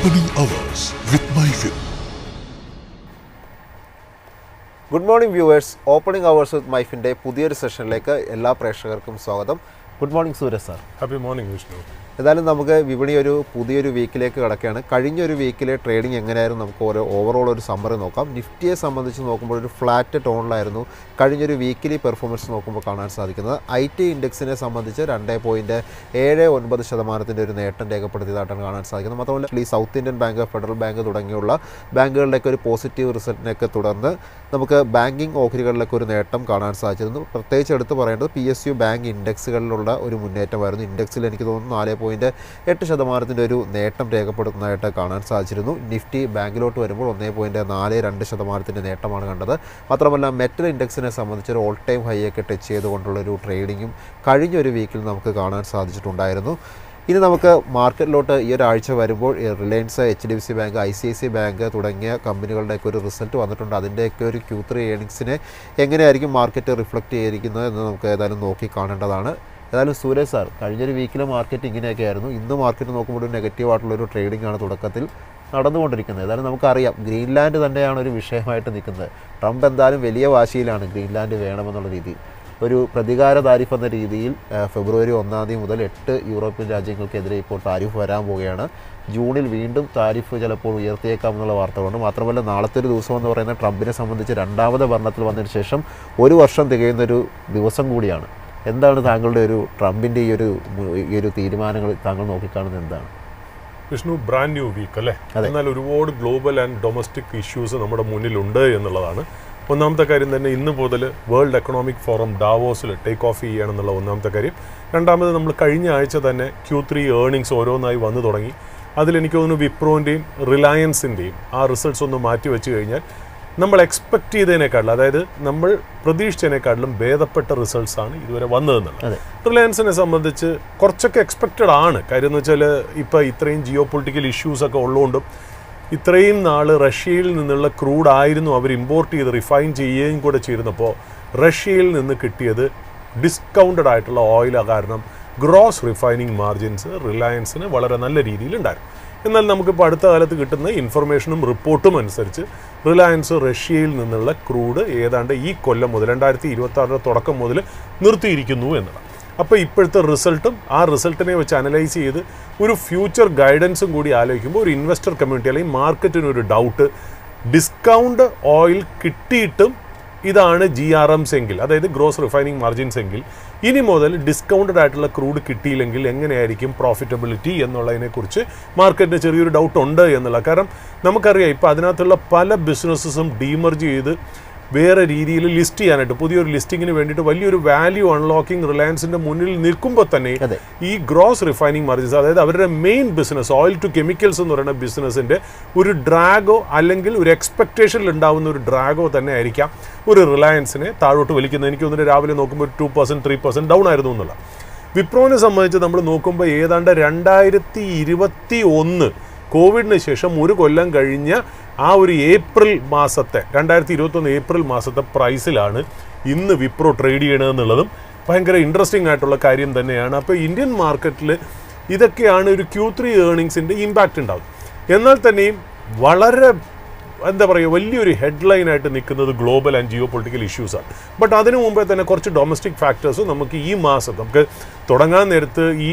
Opening Hours with MyFin. Good morning viewers, opening hours with മൈഫിൻ്റെ പുതിയൊരു സെഷനിലേക്ക് എല്ലാ പ്രേക്ഷകർക്കും സ്വാഗതം. Good morning Suraj sir. Happy morning Vishnu. ഏതായാലും നമുക്ക് വിപണി പുതിയൊരു വീക്കിലേക്ക് കടക്കുകയാണ്. കഴിഞ്ഞൊരു വീക്കിലെ ട്രേഡിംഗ് എങ്ങനെയായിരുന്നു നമുക്ക് ഓവറോൾ ഒരു സമ്മറി നോക്കാം. നിഫ്റ്റിയെ സംബന്ധിച്ച് നോക്കുമ്പോൾ ഒരു ഫ്ലാറ്റ് ടോണിലായിരുന്നു കഴിഞ്ഞൊരു വീക്കിലി പെർഫോമൻസ് നോക്കുമ്പോൾ കാണാൻ സാധിക്കുന്നത്. IT ഇൻഡെക്സിനെ സംബന്ധിച്ച് 2.79% ഒരു നേട്ടം രേഖപ്പെടുത്തിയതായിട്ടാണ് കാണാൻ സാധിക്കുന്നത്. മാത്രമല്ല ഈ south Indian bank, federal bank തുടങ്ങിയുള്ള ബാങ്കുകളിലേക്ക് ഒരു പോസിറ്റീവ് റിസൾട്ടിനൊക്കെ തുടർന്ന് നമുക്ക് ബാങ്കിങ് ഓഹരികളിലൊക്കെ ഒരു നേട്ടം കാണാൻ സാധിച്ചിരുന്നു. പ്രത്യേകിച്ച് എടുത്ത് പറയേണ്ടത് PSU ബാങ്ക് ഇൻഡെക്സുകളിലുള്ള ഒരു മുന്നേറ്റമായിരുന്നു. ഇൻഡെക്സിൽ എനിക്ക് തോന്നുന്നു 4.8% ഒരു നേട്ടം രേഖപ്പെടുത്തുന്നതായിട്ട് കാണാൻ സാധിച്ചിരുന്നു. നിഫ്റ്റി ബാങ്കിലോട്ട് വരുമ്പോൾ 1.42% നേട്ടമാണ് കണ്ടത്. മാത്രമല്ല മെറ്റൽ ഇൻഡെക്സിനെ സംബന്ധിച്ചൊരു ഓൾ ടൈം ഹൈ ഒക്കെ ടച്ച് ചെയ്തുകൊണ്ടുള്ളൊരു ട്രേഡിങ്ങും കഴിഞ്ഞൊരു വീക്കിൽ നമുക്ക് കാണാൻ സാധിച്ചിട്ടുണ്ടായിരുന്നു. ഇനി നമുക്ക് മാർക്കറ്റിലോട്ട് ഈ ഒരാഴ്ച വരുമ്പോൾ Reliance, HDFC bank, ICICI bank തുടങ്ങിയ കമ്പനികളുടെയൊക്കെ ഒരു റിസൾട്ട് വന്നിട്ടുണ്ട്. അതിൻ്റെയൊക്കെ ഒരു Q3 ഏർണിങ്സിനെ എങ്ങനെയായിരിക്കും മാർക്കറ്റ് റിഫ്ലക്റ്റ് ചെയ്തിരിക്കുന്നത് എന്ന് നമുക്ക് ഏതായാലും നോക്കി കാണേണ്ടതാണ്. ഏതായാലും സൂരജ് സാർ, കഴിഞ്ഞൊരു വീക്കിലെ മാർക്കറ്റ് ഇങ്ങനെയൊക്കെ ആയിരുന്നു. ഇന്ന് മാർക്കറ്റ് നോക്കുമ്പോൾ ഒരു നെഗറ്റീവായിട്ടുള്ളൊരു ട്രേഡിംഗ് ആണ് തുടക്കത്തിൽ നടന്നുകൊണ്ടിരിക്കുന്നത്. ഏതായാലും നമുക്കറിയാം ഗ്രീൻലാൻഡ് തന്നെയാണ് ഒരു വിഷയമായിട്ട് നിൽക്കുന്നത്. ട്രംപ് എന്തായാലും വലിയ വാശിയിലാണ് ഗ്രീൻലാൻഡ് വേണമെന്നുള്ള രീതിയിൽ. ഒരു പ്രതികാര താരിഫ് എന്ന രീതിയിൽ ഫെബ്രുവരി 1 മുതൽ 8 യൂറോപ്യൻ രാജ്യങ്ങൾക്കെതിരെ ഇപ്പോൾ താരിഫ് വരാൻ പോവുകയാണ്. ജൂണിൽ വീണ്ടും താരിഫ് ചിലപ്പോൾ ഉയർത്തിയേക്കാമെന്നുള്ള വാർത്തകളുണ്ട്. മാത്രമല്ല നാളത്തെ ഒരു ദിവസം എന്ന് പറയുന്നത് ട്രംപിനെ സംബന്ധിച്ച് രണ്ടാമത് ഭരണത്തിൽ വന്നതിന് ശേഷം 1 വർഷം തികയുന്നൊരു ദിവസം കൂടിയാണ്. എന്താണ് താങ്കളുടെ ഒരു ട്രംപിൻ്റെ ഈ ഒരു തീരുമാനങ്ങൾ താങ്കൾ നോക്കിക്കാണുന്നത് എന്താണ്? വിഷ്ണു, ബ്രാൻഡ് ന്യൂ വീക്ക് അല്ലേ? എന്നാൽ ഒരുപാട് ഗ്ലോബൽ ആൻഡ് ഡൊമസ്റ്റിക് ഇഷ്യൂസ് നമ്മുടെ മുന്നിലുണ്ട് എന്നുള്ളതാണ്. ഒന്നാമത്തെ കാര്യം തന്നെ ഇന്ന് മുതൽ വേൾഡ് എക്കണോമിക് ഫോറം ഡാവോസിൽ ടേക്ക് ഓഫ് ചെയ്യുകയാണെന്നുള്ള ഒന്നാമത്തെ കാര്യം. രണ്ടാമത് നമ്മൾ കഴിഞ്ഞ ആഴ്ച തന്നെ Q3 ഏർണിങ്സ് ഓരോന്നായി വന്നു തുടങ്ങി. അതിലെനിക്ക് തോന്നുന്നു വിപ്രോൻ്റെയും റിലയൻസിൻ്റെയും ആ റിസൾട്ട്സ് ഒന്ന് മാറ്റി വെച്ച് കഴിഞ്ഞാൽ നമ്മൾ എക്സ്പെക്റ്റ് ചെയ്തതിനേക്കാളും, അതായത് നമ്മൾ പ്രതീക്ഷിച്ചതിനേക്കാളും ഭേദപ്പെട്ട റിസൾട്ട്സാണ് ഇതുവരെ വന്നതെന്നുള്ളത്. റിലയൻസിനെ സംബന്ധിച്ച് കുറച്ചൊക്കെ എക്സ്പെക്റ്റഡ് ആണ്. കാര്യം എന്ന് വെച്ചാൽ ഇപ്പോൾ ഇത്രയും ജിയോ പൊളിറ്റിക്കൽ ഇഷ്യൂസൊക്കെ ഉള്ളതുകൊണ്ടും ഇത്രയും നാൾ റഷ്യയിൽ നിന്നുള്ള ക്രൂഡ് ആയിരുന്നു അവർ ഇമ്പോർട്ട് ചെയ്ത് റിഫൈൻ ചെയ്യുകയും കൂടെ ചെയ്തിരുന്നപ്പോൾ റഷ്യയിൽ നിന്ന് കിട്ടിയത് ഡിസ്കൗണ്ടഡ് ആയിട്ടുള്ള ഓയിൽ കാരണം ഗ്രോസ് റിഫൈനിങ് മാർജിൻസ് റിലയൻസിന് വളരെ നല്ല രീതിയിലുണ്ടായിരുന്നു. എന്നാൽ നമുക്കിപ്പോൾ അടുത്ത കാലത്ത് കിട്ടുന്ന ഇൻഫർമേഷനും റിപ്പോർട്ടും അനുസരിച്ച് റിലയൻസ് റഷ്യയിൽ നിന്നുള്ള ക്രൂഡ് ഏതാണ്ട് ഈ കൊല്ലം മുതൽ 2026 തുടക്കം മുതൽ നിർത്തിയിരിക്കുന്നു എന്നുള്ളത്. അപ്പോൾ ഇപ്പോഴത്തെ റിസൾട്ടും ആ റിസൾട്ടിനെ വെച്ച് അനലൈസ് ചെയ്ത് ഒരു ഫ്യൂച്ചർ ഗൈഡൻസും കൂടി ആലോചിക്കുമ്പോൾ ഒരു ഇൻവെസ്റ്റർ കമ്മ്യൂണിറ്റി അല്ലെങ്കിൽ മാർക്കറ്റിനൊരു ഡൗട്ട്, ഡിസ്കൗണ്ട് ഓയിൽ കിട്ടിയിട്ടും ഇതാണ് GRMs എങ്കിൽ, അതായത് ഗ്രോസ് റിഫൈനിങ് മാർജിൻസ് എങ്കിൽ, ഇനി മുതൽ ഡിസ്കൗണ്ടഡ് ആയിട്ടുള്ള ക്രൂഡ് കിട്ടിയില്ലെങ്കിൽ എങ്ങനെയായിരിക്കും പ്രോഫിറ്റബിലിറ്റി എന്നുള്ളതിനെക്കുറിച്ച് മാർക്കറ്റിന് ചെറിയൊരു ഡൗട്ട് ഉണ്ട് എന്നുള്ള. കാരണം നമുക്കറിയാം ഇപ്പോൾ അതിനകത്തുള്ള പല ബിസിനസ്സസും ഡീമർജ് ചെയ്ത് വേറെ രീതിയിൽ ലിസ്റ്റ് ചെയ്യാനായിട്ട് പുതിയൊരു ലിസ്റ്റിങ്ങിന് വേണ്ടിയിട്ട് വലിയൊരു വാല്യൂ അൺലോക്കിംഗ് റിലയൻസിൻ്റെ മുന്നിൽ നിൽക്കുമ്പോൾ തന്നെ ഈ ഗ്രോസ് റിഫൈനിങ് മാർജിൻസ്, അതായത് അവരുടെ main business oil to chemicals എന്ന് പറയുന്ന ബിസിനസ്സിൻ്റെ ഒരു ഡ്രാഗോ അല്ലെങ്കിൽ ഒരു എക്സ്പെക്റ്റേഷനിൽ ഉണ്ടാകുന്ന ഒരു ഡ്രാഗോ തന്നെ ആയിരിക്കാം ഒരു റിലയൻസിനെ താഴോട്ട് വലിക്കുന്നത്. എനിക്ക് തോന്നുന്നു രാവിലെ നോക്കുമ്പോൾ 2%, 3% ഡൗൺ ആയിരുന്നു എന്നുള്ള. വിപ്രോനെ സംബന്ധിച്ച് നമ്മൾ നോക്കുമ്പോൾ ഏതാണ്ട് 2021 കോവിഡിന് ശേഷം 1 കൊല്ലം കഴിഞ്ഞ ആ ഒരു ഏപ്രിൽ മാസത്തെ 2021 ഏപ്രിൽ മാസത്തെ പ്രൈസിലാണ് ഇന്ന് വിപ്രോ ട്രേഡ് ചെയ്യണമെന്നുള്ളതും ഭയങ്കര ഇൻട്രസ്റ്റിംഗ് ആയിട്ടുള്ള കാര്യം തന്നെയാണ്. അപ്പോൾ ഇന്ത്യൻ മാർക്കറ്റിൽ ഇതൊക്കെയാണ് ഒരു Q3 ഏർണിങ്സിൻ്റെ ഇമ്പാക്റ്റ് ഉണ്ടാകും. എന്നാൽ തന്നെയും വളരെ വലിയൊരു ഹെഡ്ലൈനായിട്ട് നിൽക്കുന്നത് ഗ്ലോബൽ ആൻഡ് ജിയോ പൊളിറ്റിക്കൽ ഇഷ്യൂസാണ്. ബട്ട് അതിനു മുമ്പേ തന്നെ കുറച്ച് ഡൊമസ്റ്റിക് ഫാക്ടേഴ്സ് നമുക്ക് ഈ മാസം നമുക്ക് തുടങ്ങാൻ നേരത്ത്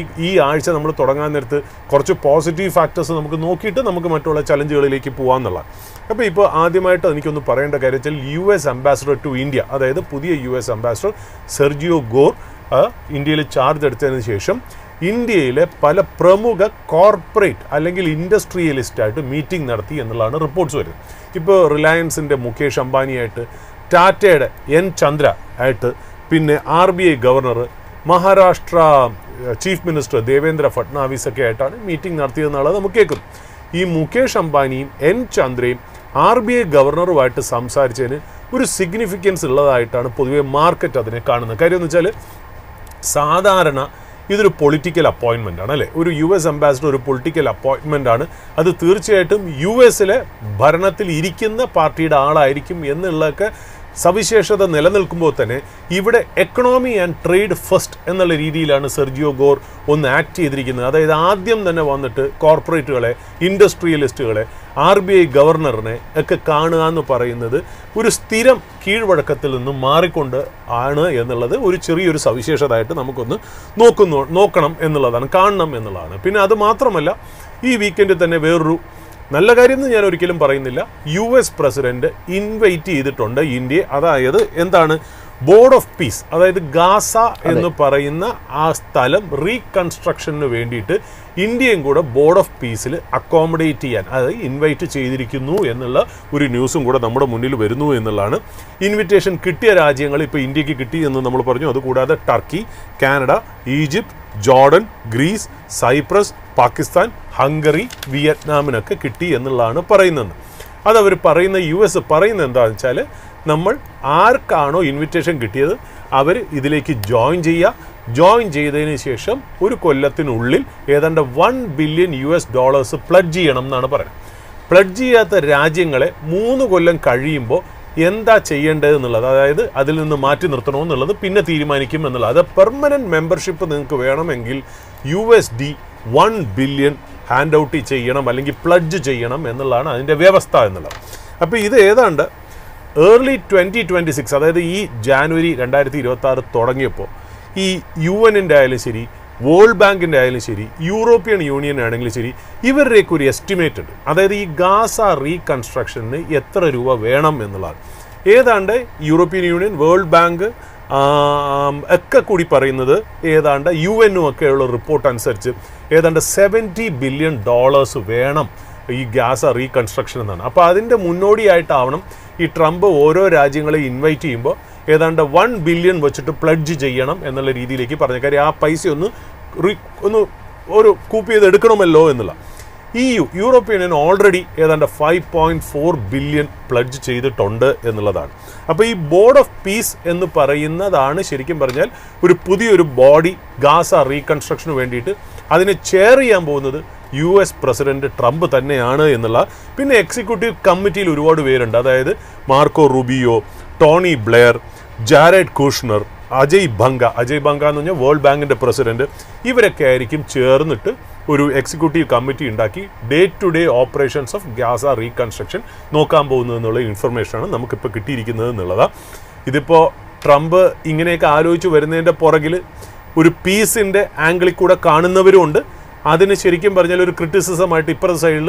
ഈ ആഴ്ച നമ്മൾ തുടങ്ങാൻ നേരത്ത് കുറച്ച് പോസിറ്റീവ് ഫാക്ടേഴ്സ് നമുക്ക് നോക്കിയിട്ട് നമുക്ക് മറ്റുള്ള ചലഞ്ചുകളിലേക്ക് പോകാമെന്നുള്ളതാണ്. അപ്പോൾ ഇപ്പോൾ ആദ്യമായിട്ട് എനിക്കൊന്ന് പറയേണ്ട കാര്യം വെച്ചാൽ US അംബാസഡർ ടു ഇന്ത്യ, അതായത് പുതിയ US അംബാസഡർ സെർജിയോ ഗോർ ഇന്ത്യയിൽ ചാർജ് എടുത്തതിന് ശേഷം ഇന്ത്യയിലെ പല പ്രമുഖ കോർപ്പറേറ്റ് അല്ലെങ്കിൽ ഇൻഡസ്ട്രിയലിസ്റ്റായിട്ട് മീറ്റിംഗ് നടത്തി എന്നുള്ളതാണ് റിപ്പോർട്ട്സ് വരുന്നത്. ഇപ്പോൾ റിലയൻസിൻ്റെ മുകേഷ് അംബാനിയായിട്ട്, ടാറ്റയുടെ N ചന്ദ്ര ആയിട്ട്, പിന്നെ RBI governor, Maharashtra chief minister Devendra Fadnavis ഒക്കെ ആയിട്ടാണ് മീറ്റിംഗ് നടത്തിയതെന്നുള്ളത് നമുക്ക് കേൾക്കുന്നു. ഈ മുകേഷ് അംബാനിയും N ചന്ദ്രയും RBI ഗവർണറുമായിട്ട് സംസാരിച്ചതിന് ഒരു സിഗ്നിഫിക്കൻസ് ഉള്ളതായിട്ടാണ് പൊതുവെ മാർക്കറ്റ് അതിനെ കാണുന്നത്. കാര്യം എന്ന് വെച്ചാൽ സാധാരണ ഇതൊരു പൊളിറ്റിക്കൽ അപ്പോയിൻമെൻ്റ് ആണ് അല്ലേ? ഒരു US അംബാസഡർ ഒരു പൊളിറ്റിക്കൽ അപ്പോയിൻമെൻ്റ് ആണ്. അത് തീർച്ചയായിട്ടും US ഭരണത്തിൽ ഇരിക്കുന്ന പാർട്ടിയുടെ ആളായിരിക്കും എന്നുള്ളതൊക്കെ സവിശേഷത നിലനിൽക്കുമ്പോൾ തന്നെ ഇവിടെ എക്കണോമി ആൻഡ് ട്രേഡ് ഫസ്റ്റ് എന്നുള്ള രീതിയിലാണ് സെർജിയോ ഗോർ ഒന്ന് ആക്ട് ചെയ്തിരിക്കുന്നത്. അതായത് ആദ്യം തന്നെ വന്നിട്ട് കോർപ്പറേറ്റുകളെ, ഇൻഡസ്ട്രിയലിസ്റ്റുകളെ, RBI ഗവർണറിനെ ഒക്കെ കാണുക എന്ന് പറയുന്നത് ഒരു സ്ഥിരം കീഴ്വഴക്കത്തിൽ നിന്നും മാറിക്കൊണ്ട് ആണ് എന്നുള്ളത് ഒരു ചെറിയൊരു സവിശേഷതയായിട്ട് നമുക്കൊന്ന് നോക്കണം എന്നുള്ളതാണ്, കാണണം എന്നുള്ളതാണ്. പിന്നെ അത് മാത്രമല്ല, ഈ വീക്കെൻഡിൽ തന്നെ വേറൊരു നല്ല കാര്യം എന്ന് ഞാൻ ഒരിക്കലും പറയുന്നില്ല, US പ്രസിഡന്റ് ഇൻവൈറ്റ് ചെയ്തിട്ടുണ്ട് ഇന്ത്യയെ. അതായത് എന്താണ്, ബോർഡ് ഓഫ് പീസ്, അതായത് ഗാസ എന്ന് പറയുന്ന ആ സ്ഥലം റീകൺസ്ട്രക്ഷന് വേണ്ടിയിട്ട് ഇന്ത്യയും കൂടെ ബോർഡ് ഓഫ് പീസിൽ അക്കോമഡേറ്റ് ചെയ്യാൻ അതായത് ഇൻവൈറ്റ് ചെയ്തിരിക്കുന്നു എന്നുള്ള ഒരു ന്യൂസും കൂടെ നമ്മുടെ മുന്നിൽ വരുന്നു എന്നുള്ളതാണ്. ഇൻവിറ്റേഷൻ കിട്ടിയ രാജ്യങ്ങൾ ഇപ്പോൾ ഇന്ത്യക്ക് കിട്ടി എന്ന് നമ്മൾ പറഞ്ഞു. അതുകൂടാതെ Turkey, Canada, Egypt, Jordan, Greece, Cyprus, Pakistan, Hungary, വിയറ്റ്നാമിനൊക്കെ കിട്ടി എന്നുള്ളതാണ് പറയുന്നത്. അതവർ പറയുന്ന US പറയുന്നത് എന്താണെന്ന് വെച്ചാൽ, നമ്മൾ ആർക്കാണോ ഇൻവിറ്റേഷൻ കിട്ടിയത് അവർ ഇതിലേക്ക് ജോയിൻ ചെയ്തതിന് ശേഷം ഒരു കൊല്ലത്തിനുള്ളിൽ ഏതാണ്ട് $1 ബില്യൺ പ്ലഡ്ജ് ചെയ്യണം എന്നാണ് പറയുന്നത്. പ്ലഡ്ജ് ചെയ്യാത്ത രാജ്യങ്ങളെ 3 കൊല്ലം കഴിയുമ്പോൾ എന്താ ചെയ്യേണ്ടത് എന്നുള്ളത്, അതായത് അതിൽ നിന്ന് മാറ്റി നിർത്തണമെന്നുള്ളത് പിന്നെ തീരുമാനിക്കും എന്നുള്ളത്. അത് പെർമനൻറ്റ് മെമ്പർഷിപ്പ് നിങ്ങൾക്ക് വേണമെങ്കിൽ USD 1 ബില്യൺ ഹാൻഡ് ഔട്ട് ചെയ്യണം, അല്ലെങ്കിൽ പ്ലഡ്ജ് ചെയ്യണം എന്നുള്ളതാണ് അതിൻ്റെ വ്യവസ്ഥ എന്നുള്ളത്. അപ്പോൾ ഇത് ഏതാണ്ട് ഏർലി 2026, അതായത് ഈ ജാനുവരി 2026 തുടങ്ങിയപ്പോൾ ഈ UN-ൻ്റെ ആയാലും ശരി, വേൾഡ് ബാങ്കിൻ്റെ ആയാലും ശരി, യൂറോപ്യൻ യൂണിയൻ ആണെങ്കിലും ശരി, ഇവരുടെയൊക്കെ ഒരു എസ്റ്റിമേറ്റ് ഉണ്ട്. അതായത് ഈ ഗാസ റീകൺസ്ട്രക്ഷന് എത്ര രൂപ വേണം എന്നുള്ളതാണ്. ഏതാണ്ട് യൂറോപ്യൻ യൂണിയൻ, വേൾഡ് ബാങ്ക് ഒക്കെ കൂടി പറയുന്നത് ഏതാണ്ട് UN-ഉം ഒക്കെയുള്ള റിപ്പോർട്ട് അനുസരിച്ച് ഏതാണ്ട് $70 ബില്യൺ വേണം ഈ ഗാസ റീകൺസ്ട്രക്ഷൻ എന്നാണ്. അപ്പോൾ അതിൻ്റെ മുന്നോടിയായിട്ടാവണം ഈ ട്രംപ് ഓരോ രാജ്യങ്ങളെ ഇൻവൈറ്റ് ചെയ്യുമ്പോൾ ഏതാണ്ട് 1 ബില്യൺ വെച്ചിട്ട് പ്ലഡ്ജ് ചെയ്യണം എന്നുള്ള രീതിയിലേക്ക് പറഞ്ഞ കാര്യം ആ പൈസ ഒന്ന് കൂപ്പ് ചെയ്ത് എടുക്കണമല്ലോ എന്നുള്ള. യൂറോപ്യൻ യൂണിയൻ ഓൾറെഡി ഏതാണ്ട് 5.4 ബില്യൺ പ്ലഡ്ജ് ചെയ്തിട്ടുണ്ട് എന്നുള്ളതാണ്. അപ്പോൾ ഈ ബോർഡ് ഓഫ് പീസ് എന്ന് പറയുന്നതാണ് ശരിക്കും പറഞ്ഞാൽ ഒരു പുതിയൊരു ബോഡി ഗാസ റീകൺസ്ട്രക്ഷന് വേണ്ടിയിട്ട്. അതിനെ ചെയർ ചെയ്യാൻ പോകുന്നത് US പ്രസിഡന്റ് ട്രംപ് തന്നെയാണ് എന്നുള്ള. പിന്നെ എക്സിക്യൂട്ടീവ് കമ്മിറ്റിയിൽ ഒരുപാട് പേരുണ്ട്. അതായത് Marco Rubio, Tony Blair, Jared Kushner, Ajay Banga എന്ന് പറഞ്ഞാൽ വേൾഡ് ബാങ്കിൻ്റെ പ്രസിഡന്റ്. ഇവരൊക്കെ ആയിരിക്കും ചേർന്നിട്ട് ഒരു എക്സിക്യൂട്ടീവ് കമ്മിറ്റി ഉണ്ടാക്കി day to day operations of Gaza reconstruction നോക്കാൻ പോകുന്നതെന്നുള്ള ഇൻഫർമേഷനാണ് നമുക്കിപ്പോൾ കിട്ടിയിരിക്കുന്നത് എന്നുള്ളതാണ്. ഇതിപ്പോൾ ട്രംപ് ഇങ്ങനെയൊക്കെ ആലോചിച്ച് വരുന്നതിൻ്റെ പുറകിൽ ഒരു പീസിൻ്റെ ആംഗിളിൽ കൂടെ കാണുന്നവരുമുണ്ട്. അതിന് ശരിക്കും പറഞ്ഞാൽ ഒരു ക്രിറ്റിസിസമായിട്ട് ഇപ്പുറത്തെ സൈഡിൽ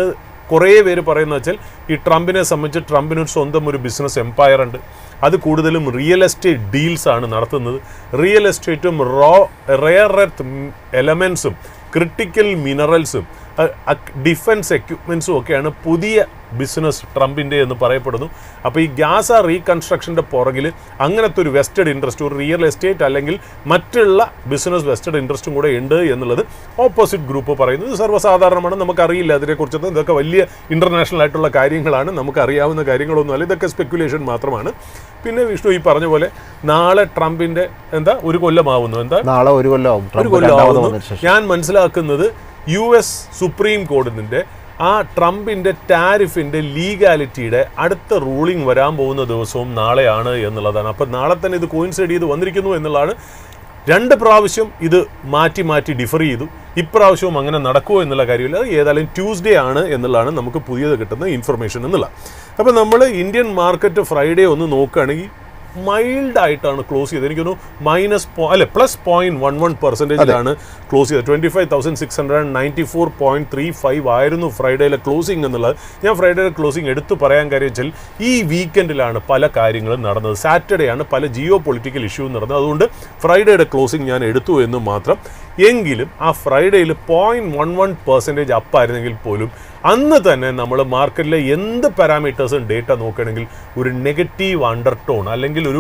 കുറേ പേര് പറയുന്നത് വെച്ചാൽ ഈ ട്രംപിനെ സംബന്ധിച്ച് ട്രംപിനൊരു സ്വന്തം ഒരു ബിസിനസ് എംപയർ ഉണ്ട്. അത് കൂടുതലും റിയൽ എസ്റ്റേറ്റ് ഡീൽസാണ് നടത്തുന്നത്. റിയൽ എസ്റ്റേറ്റും റെയർ എർത്ത് എലമെൻസും ക്രിട്ടിക്കൽ മിനറൽസും ഡിഫൻസ് എക്യുപ്മെൻസും ഒക്കെയാണ് പുതിയ ബിസിനസ് ട്രംപിൻ്റെ എന്ന് പറയപ്പെടുന്നു. അപ്പോൾ ഈ ഗാസ റീകൺസ്ട്രക്ഷൻ്റെ പുറകിൽ അങ്ങനത്തെ ഒരു വെസ്റ്റഡ് ഇൻട്രസ്റ്റ്, ഒരു റിയൽ എസ്റ്റേറ്റ് അല്ലെങ്കിൽ മറ്റുള്ള ബിസിനസ് വെസ്റ്റഡ് ഇൻട്രസ്റ്റും കൂടെ ഉണ്ട് എന്നുള്ളത് ഓപ്പോസിറ്റ് ഗ്രൂപ്പ് പറയുന്നത് സർവ്വസാധാരണമാണ്. നമുക്കറിയില്ല അതിനെക്കുറിച്ചൊന്നും. ഇതൊക്കെ വലിയ ഇൻ്റർനാഷണൽ ആയിട്ടുള്ള കാര്യങ്ങളാണ്, നമുക്കറിയാവുന്ന കാര്യങ്ങളൊന്നുമല്ല. ഇതൊക്കെ സ്പെക്കുലേഷൻ മാത്രമാണ്. പിന്നെ വിഷ്ണു ഈ പറഞ്ഞ പോലെ നാളെ ട്രംപിൻ്റെ ഒരു കൊല്ലമാവുന്നു. നാളെ ഒരു കൊല്ലമാവുന്നു. ഞാൻ മനസ്സിലാക്കുന്നത് US സുപ്രീം കോടതിൻ്റെ ആ ട്രംപിൻ്റെ ടാരിഫിൻ്റെ ലീഗാലിറ്റിയുടെ അടുത്ത റൂളിംഗ് വരാൻ പോകുന്ന ദിവസവും നാളെയാണ് എന്നുള്ളതാണ്. അപ്പോൾ നാളെ തന്നെ ഇത് കോയിൻസൈഡ് ചെയ്ത് വന്നിരിക്കുന്നു എന്നുള്ളതാണ്. 2 പ്രാവശ്യം ഇത് മാറ്റി ഡിഫർ ചെയ്തു. ഇപ്രാവശ്യവും അങ്ങനെ നടക്കുമോ എന്നുള്ള കാര്യമില്ല. ഏതായാലും ട്യൂസ്ഡേ ആണ് എന്നുള്ളതാണ് നമുക്ക് പുതിയത് കിട്ടുന്ന ഇൻഫർമേഷൻ എന്നുള്ള. അപ്പോൾ നമ്മൾ ഇന്ത്യൻ മാർക്കറ്റ് ഫ്രൈഡേ ഒന്ന് നോക്കുകയാണെങ്കിൽ മൈൽഡായിട്ടാണ് ക്ലോസ് ചെയ്തത്. എനിക്കൊന്നു +0.11% ക്ലോസ് ചെയ്തത്. 25,694.35 ആയിരുന്നു ഫ്രൈഡേയിലെ ക്ലോസിംഗ് എന്നുള്ളത്. ഞാൻ ഫ്രൈഡേയിലെ ക്ലോസിംഗ് എടുത്തു പറയാൻ കാര്യം വെച്ചാൽ ഈ വീക്കെൻഡിലാണ് പല കാര്യങ്ങളും നടന്നത്. സാറ്റർഡേ ആണ് പല ജിയോ പൊളിറ്റിക്കൽ ഇഷ്യൂസ് നടന്നത്. അതുകൊണ്ട് ഫ്രൈഡേയുടെ ക്ലോസിംഗ് ഞാൻ എടുത്തു എന്ന് മാത്രം. എങ്കിലും ആ ഫ്രൈഡേയിൽ 0.11% അപ്പായിരുന്നെങ്കിൽ പോലും അന്ന് തന്നെ നമ്മൾ മാർക്കറ്റിലെ എന്ത് പാരാമീറ്റേഴ്സും ഡേറ്റ നോക്കുകയാണെങ്കിൽ ഒരു നെഗറ്റീവ് അണ്ടർടോൺ അല്ലെങ്കിൽ ഒരു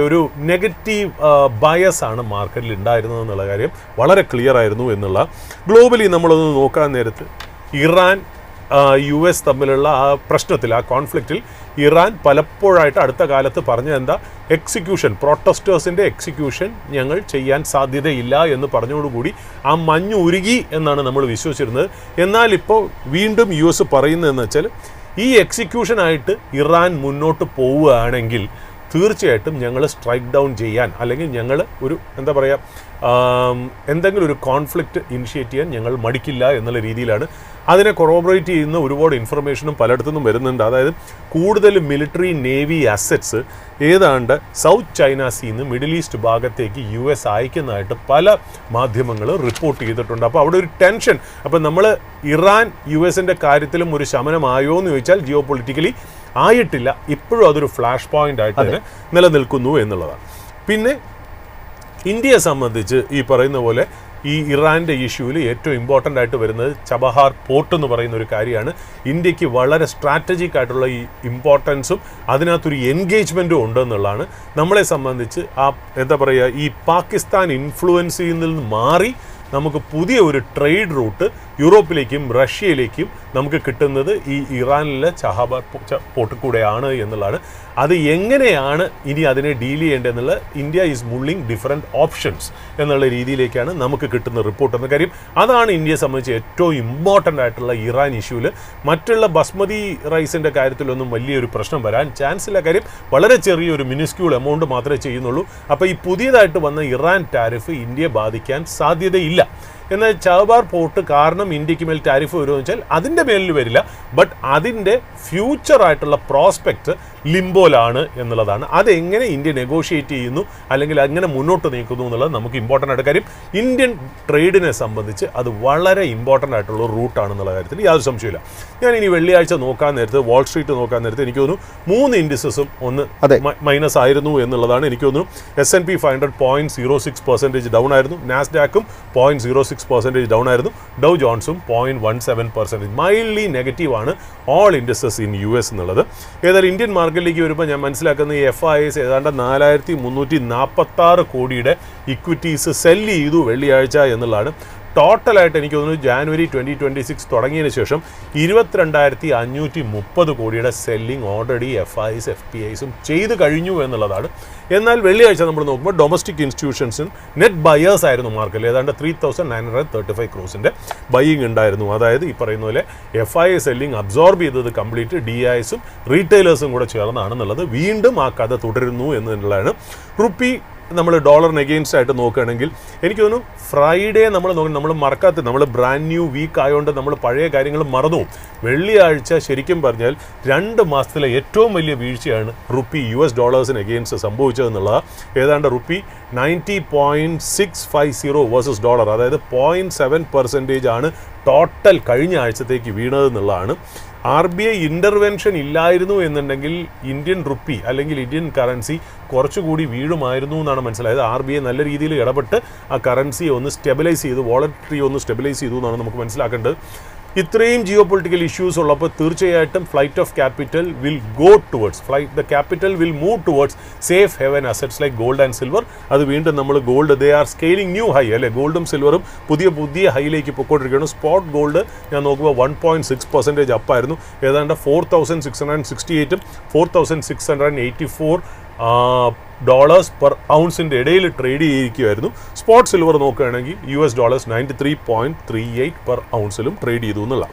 ഒരു നെഗറ്റീവ് ബയസ് ആണ് മാർക്കറ്റിൽ ഉണ്ടായിരുന്നത് എന്നുള്ള കാര്യം വളരെ ക്ലിയർ ആയിരുന്നു എന്നുള്ള. ഗ്ലോബലി നമ്മളൊന്ന് നോക്കാൻ നേരത്ത് ഇറാൻ US തമ്മിലുള്ള ആ പ്രശ്നത്തിൽ, ആ കോൺഫ്ലിക്റ്റിൽ ഇറാൻ പലപ്പോഴായിട്ട് അടുത്ത കാലത്ത് പറഞ്ഞ പ്രൊട്ടസ്റ്റേഴ്സിൻ്റെ എക്സിക്യൂഷൻ ഞങ്ങൾ ചെയ്യാൻ സാധ്യതയില്ല എന്ന് പറഞ്ഞതോടുകൂടി ആ മഞ്ഞ് ഉരുകി എന്നാണ് നമ്മൾ വിശ്വസിച്ചിരുന്നത്. എന്നാൽ ഇപ്പോൾ വീണ്ടും US പറയുന്നതെന്ന് വെച്ചാൽ ഈ എക്സിക്യൂഷനായിട്ട് ഇറാൻ മുന്നോട്ട് പോവുകയാണെങ്കിൽ തീർച്ചയായിട്ടും ഞങ്ങൾ സ്ട്രൈക്ക് ഡൗൺ ചെയ്യാൻ, അല്ലെങ്കിൽ ഞങ്ങൾ ഒരു എന്താ പറയുക, എന്തെങ്കിലും ഒരു കോൺഫ്ലിക്റ്റ് ഇനിഷ്യേറ്റ് ചെയ്യാൻ ഞങ്ങൾ മടിക്കില്ല എന്നുള്ള രീതിയിലാണ്. അതിനെ കൊറോബറേറ്റ് ചെയ്യുന്ന ഒരുപാട് ഇൻഫർമേഷനും പലയിടത്തു നിന്നും വരുന്നുണ്ട്. അതായത് കൂടുതൽ മിലിറ്ററി നേവി അസറ്റ്സ് ഏതാണ്ട് സൗത്ത് ചൈന സീന്ന് മിഡിൽ ഈസ്റ്റ് ഭാഗത്തേക്ക് US അയക്കുന്നതായിട്ട് പല മാധ്യമങ്ങൾ റിപ്പോർട്ട് ചെയ്തിട്ടുണ്ട്. അപ്പോൾ അവിടെ ഒരു ടെൻഷൻ. അപ്പോൾ നമ്മൾ ഇറാൻ US-ൻ്റെ കാര്യത്തിലും ഒരു ശമനമായോ എന്ന് ചോദിച്ചാൽ ജിയോ പൊളിറ്റിക്കലി ആയിട്ടില്ല. ഇപ്പോഴും അതൊരു ഫ്ലാഷ് പോയിന്റ് ആയിട്ട് തന്നെ നിലനിൽക്കുന്നു എന്നുള്ളതാണ്. പിന്നെ ഇന്ത്യയെ സംബന്ധിച്ച് ഈ പറയുന്ന പോലെ ഈ ഇറാൻ്റെ ഇഷ്യൂവിൽ ഏറ്റവും ഇമ്പോർട്ടൻ്റ് ആയിട്ട് വരുന്നത് ചബഹാർ പോർട്ട് എന്ന് പറയുന്ന ഒരു കാര്യമാണ്. ഇന്ത്യക്ക് വളരെ സ്ട്രാറ്റജിക് ആയിട്ടുള്ള ഈ ഇമ്പോർട്ടൻസും അതിനകത്തൊരു എൻഗേജ്മെൻറ്റും ഉണ്ടെന്നുള്ളതാണ്. നമ്മളെ സംബന്ധിച്ച് എന്താ പറയുക, ഈ പാകിസ്ഥാൻ ഇൻഫ്ലുവൻസിൽ നിന്ന് മാറി നമുക്ക് പുതിയ ഒരു ട്രേഡ് റൂട്ട് യൂറോപ്പിലേക്കും റഷ്യയിലേക്കും നമുക്ക് കിട്ടുന്നത് ഈ ഇറാനിലെ ചബഹാർ പോർട്ടിൽ കൂടെയാണ് എന്നുള്ളതാണ്. അത് എങ്ങനെയാണ് ഇനി അതിനെ ഡീൽ ചെയ്യേണ്ടതെന്നുള്ള India is mulling different options എന്നുള്ള രീതിയിലേക്കാണ് നമുക്ക് കിട്ടുന്ന റിപ്പോർട്ട് എന്ന കാര്യം. അതാണ് ഇന്ത്യയെ സംബന്ധിച്ച് ഏറ്റവും ഇമ്പോർട്ടൻ്റ് ആയിട്ടുള്ള ഇറാൻ ഇഷ്യൂവിൽ. മറ്റുള്ള ബസ്മതി റൈസിൻ്റെ കാര്യത്തിലൊന്നും വലിയൊരു പ്രശ്നം വരാൻ ചാൻസ് ഇല്ല. കാര്യം വളരെ ചെറിയൊരു മിനിസ്ക്യൂൾ എമൗണ്ട് മാത്രമേ ചെയ്യുന്നുള്ളൂ. അപ്പോൾ ഈ പുതിയതായിട്ട് വന്ന ഇറാൻ ടാരിഫ് ഇന്ത്യയെ ബാധിക്കാൻ സാധ്യതയില്ല. എന്നാൽ ചബഹാർ പോർട്ട് കാരണം ഇന്ത്യക്ക് മേൽ ടാരിഫ് വരുമെന്ന് വെച്ചാൽ അതിൻ്റെ മേലിൽ വരില്ല. ബട്ട് അതിൻ്റെ ഫ്യൂച്ചറായിട്ടുള്ള പ്രോസ്പെക്റ്റ് ലിംബോയിലാണ് എന്നുള്ളതാണ്. അതെങ്ങനെ ഇന്ത്യ നെഗോഷിയേറ്റ് ചെയ്യുന്നു അല്ലെങ്കിൽ അങ്ങനെ മുന്നോട്ട് നീക്കുന്നു എന്നുള്ളത് നമുക്ക് ഇമ്പോർട്ടൻ്റ് ആയിട്ട്. കാര്യം ഇന്ത്യൻ ട്രേഡിനെ സംബന്ധിച്ച് അത് വളരെ ഇമ്പോർട്ടൻ്റ് ആയിട്ടുള്ള റൂട്ടാണെന്നുള്ള കാര്യത്തിൽ യാതൊരു സംശയമില്ല. ഞാൻ ഇനി വെള്ളിയാഴ്ച നോക്കാൻ നേരത്ത്, വാൾ സ്ട്രീറ്റ് നോക്കാൻ നേരത്ത് എനിക്ക് തോന്നുന്നു 3 ഇൻഡിസസും ഒന്ന് മൈനസ് ആയിരുന്നു എന്നുള്ളതാണ്. എനിക്ക് തോന്നുന്നു S&P 500 0.06% ഡൗൺ ആയിരുന്നു, നാസ്ഡാക്കും 0.06% ഡൗൺ ആയിരുന്നു, ഡൗ ജോൺസും 0.17%. മൈൽഡ്ലി നെഗറ്റീവാണ് ഓൾ ഇൻഡസസ് ഇൻ US എന്നുള്ളത്. ഏതായാലും ഇന്ത്യൻ മാർക്കറ്റിലേക്ക് വരുമ്പോൾ ഞാൻ മനസ്സിലാക്കുന്ന ഈ FIS ഏതാണ്ട് 4346 കോടിയുടെ ഇക്വിറ്റീസ് സെല്ല് ചെയ്തു വെള്ളിയാഴ്ച എന്നുള്ളതാണ്. ടോട്ടലായിട്ട് എനിക്ക് തോന്നുന്നു ജാനുവരി 2026 തുടങ്ങിയതിന് ശേഷം 22,530 കോടിയുടെ സെല്ലിംഗ് ഓൾറെഡി FIS FPIസും ചെയ്ത് കഴിഞ്ഞു എന്നുള്ളതാണ്. എന്നാൽ വെള്ളിയാഴ്ച നമ്മൾ നോക്കുമ്പോൾ ഡൊമസ്റ്റിക് ഇൻസ്റ്റിറ്റ്യൂഷൻസും നെറ്റ് ബയേഴ്സ് ആയിരുന്നു മാർക്കറ്റിൽ. ഏതാണ്ട് 3,935 ക്രോസിൻ്റെ ബൈയിങ് ഉണ്ടായിരുന്നു. അതായത് ഈ പറയുന്ന പോലെ FIS സെല്ലിംഗ് അബ്സോർബ് ചെയ്തത് കംപ്ലീറ്റ് DISും റീറ്റെയിലേഴ്സും കൂടെ ചേർന്നാണെന്നുള്ളത്. വീണ്ടും ആ കഥ തുടരുന്നു എന്നുള്ളതാണ്. റുപ്പി നമ്മൾ ഡോളറിന് എഗെയിൻസ്റ്റ് ആയിട്ട് നോക്കുകയാണെങ്കിൽ എനിക്ക് തോന്നുന്നു ഫ്രൈഡേ നമ്മൾ മറക്കാത്ത, നമ്മൾ ബ്രാൻഡ് ന്യൂ വീക്ക് ആയതുകൊണ്ട് നമ്മൾ പഴയ കാര്യങ്ങൾ മറന്നു. വെള്ളിയാഴ്ച ശരിക്കും പറഞ്ഞാൽ 2 മാസത്തിലെ ഏറ്റവും വലിയ വീഴ്ചയാണ് റുപ്പി US ഡോളേഴ്സിന് എഗെയിൻസ്റ്റ് സംഭവിച്ചതെന്നുള്ളത്. ഏതാണ്ട് റുപ്പി 90.650 വേഴ്സസ് ഡോളർ, അതായത് 0.7% ആണ് ടോട്ടൽ കഴിഞ്ഞ ആഴ്ചത്തേക്ക് വീണതെന്നുള്ളതാണ്. RBI ഇൻ്റർവെൻഷൻ ഇല്ലായിരുന്നു എന്നുണ്ടെങ്കിൽ ഇന്ത്യൻ റുപ്പി അല്ലെങ്കിൽ ഇന്ത്യൻ കറൻസി കുറച്ചുകൂടി വീഴുമായിരുന്നു എന്നാണ് മനസ്സിലായത്. RBI നല്ല രീതിയിൽ ഇടപെട്ട് ആ കറൻസിയെ ഒന്ന് സ്റ്റെബിലൈസ് ചെയ്തു, വോളറ്റിലിറ്റി ഒന്ന് സ്റ്റെബിലൈസ് ചെയ്തു എന്നാണ് നമുക്ക് മനസ്സിലാക്കേണ്ടത്. ഇത്രയും ജിയോ പൊളിറ്റിക്കൽ ഇഷ്യൂസ് ഉള്ളപ്പോൾ തീർച്ചയായിട്ടും flight of capital will go towards the capital will move towards safe heaven assets like gold and silver. അത് വീണ്ടും നമ്മൾ gold they are scaling new high അല്ലേ, ഗോൾഡും സിൽവറും പുതിയ ഹൈയിലേക്ക് പൊയ്ക്കൊണ്ടിരിക്കുകയാണ്. സ്പോട്ട് ഗോൾഡ് ഞാൻ നോക്കുമ്പോൾ 1.6% അപ്പായിരുന്നു. ഏതാണ്ട് 4,668 4,684 ഡോളേഴ്സ് പെർ ഔൺസിൻ്റെ ഇടയിൽ ട്രേഡ് ചെയ്തിരിക്കുമായിരുന്നു. സ്പോട്ട് സിൽവർ നോക്കുകയാണെങ്കിൽ US ഡോളേഴ്സ് 93.38 പെർ ഔൺസിലും ട്രേഡ് ചെയ്തു എന്നുള്ള.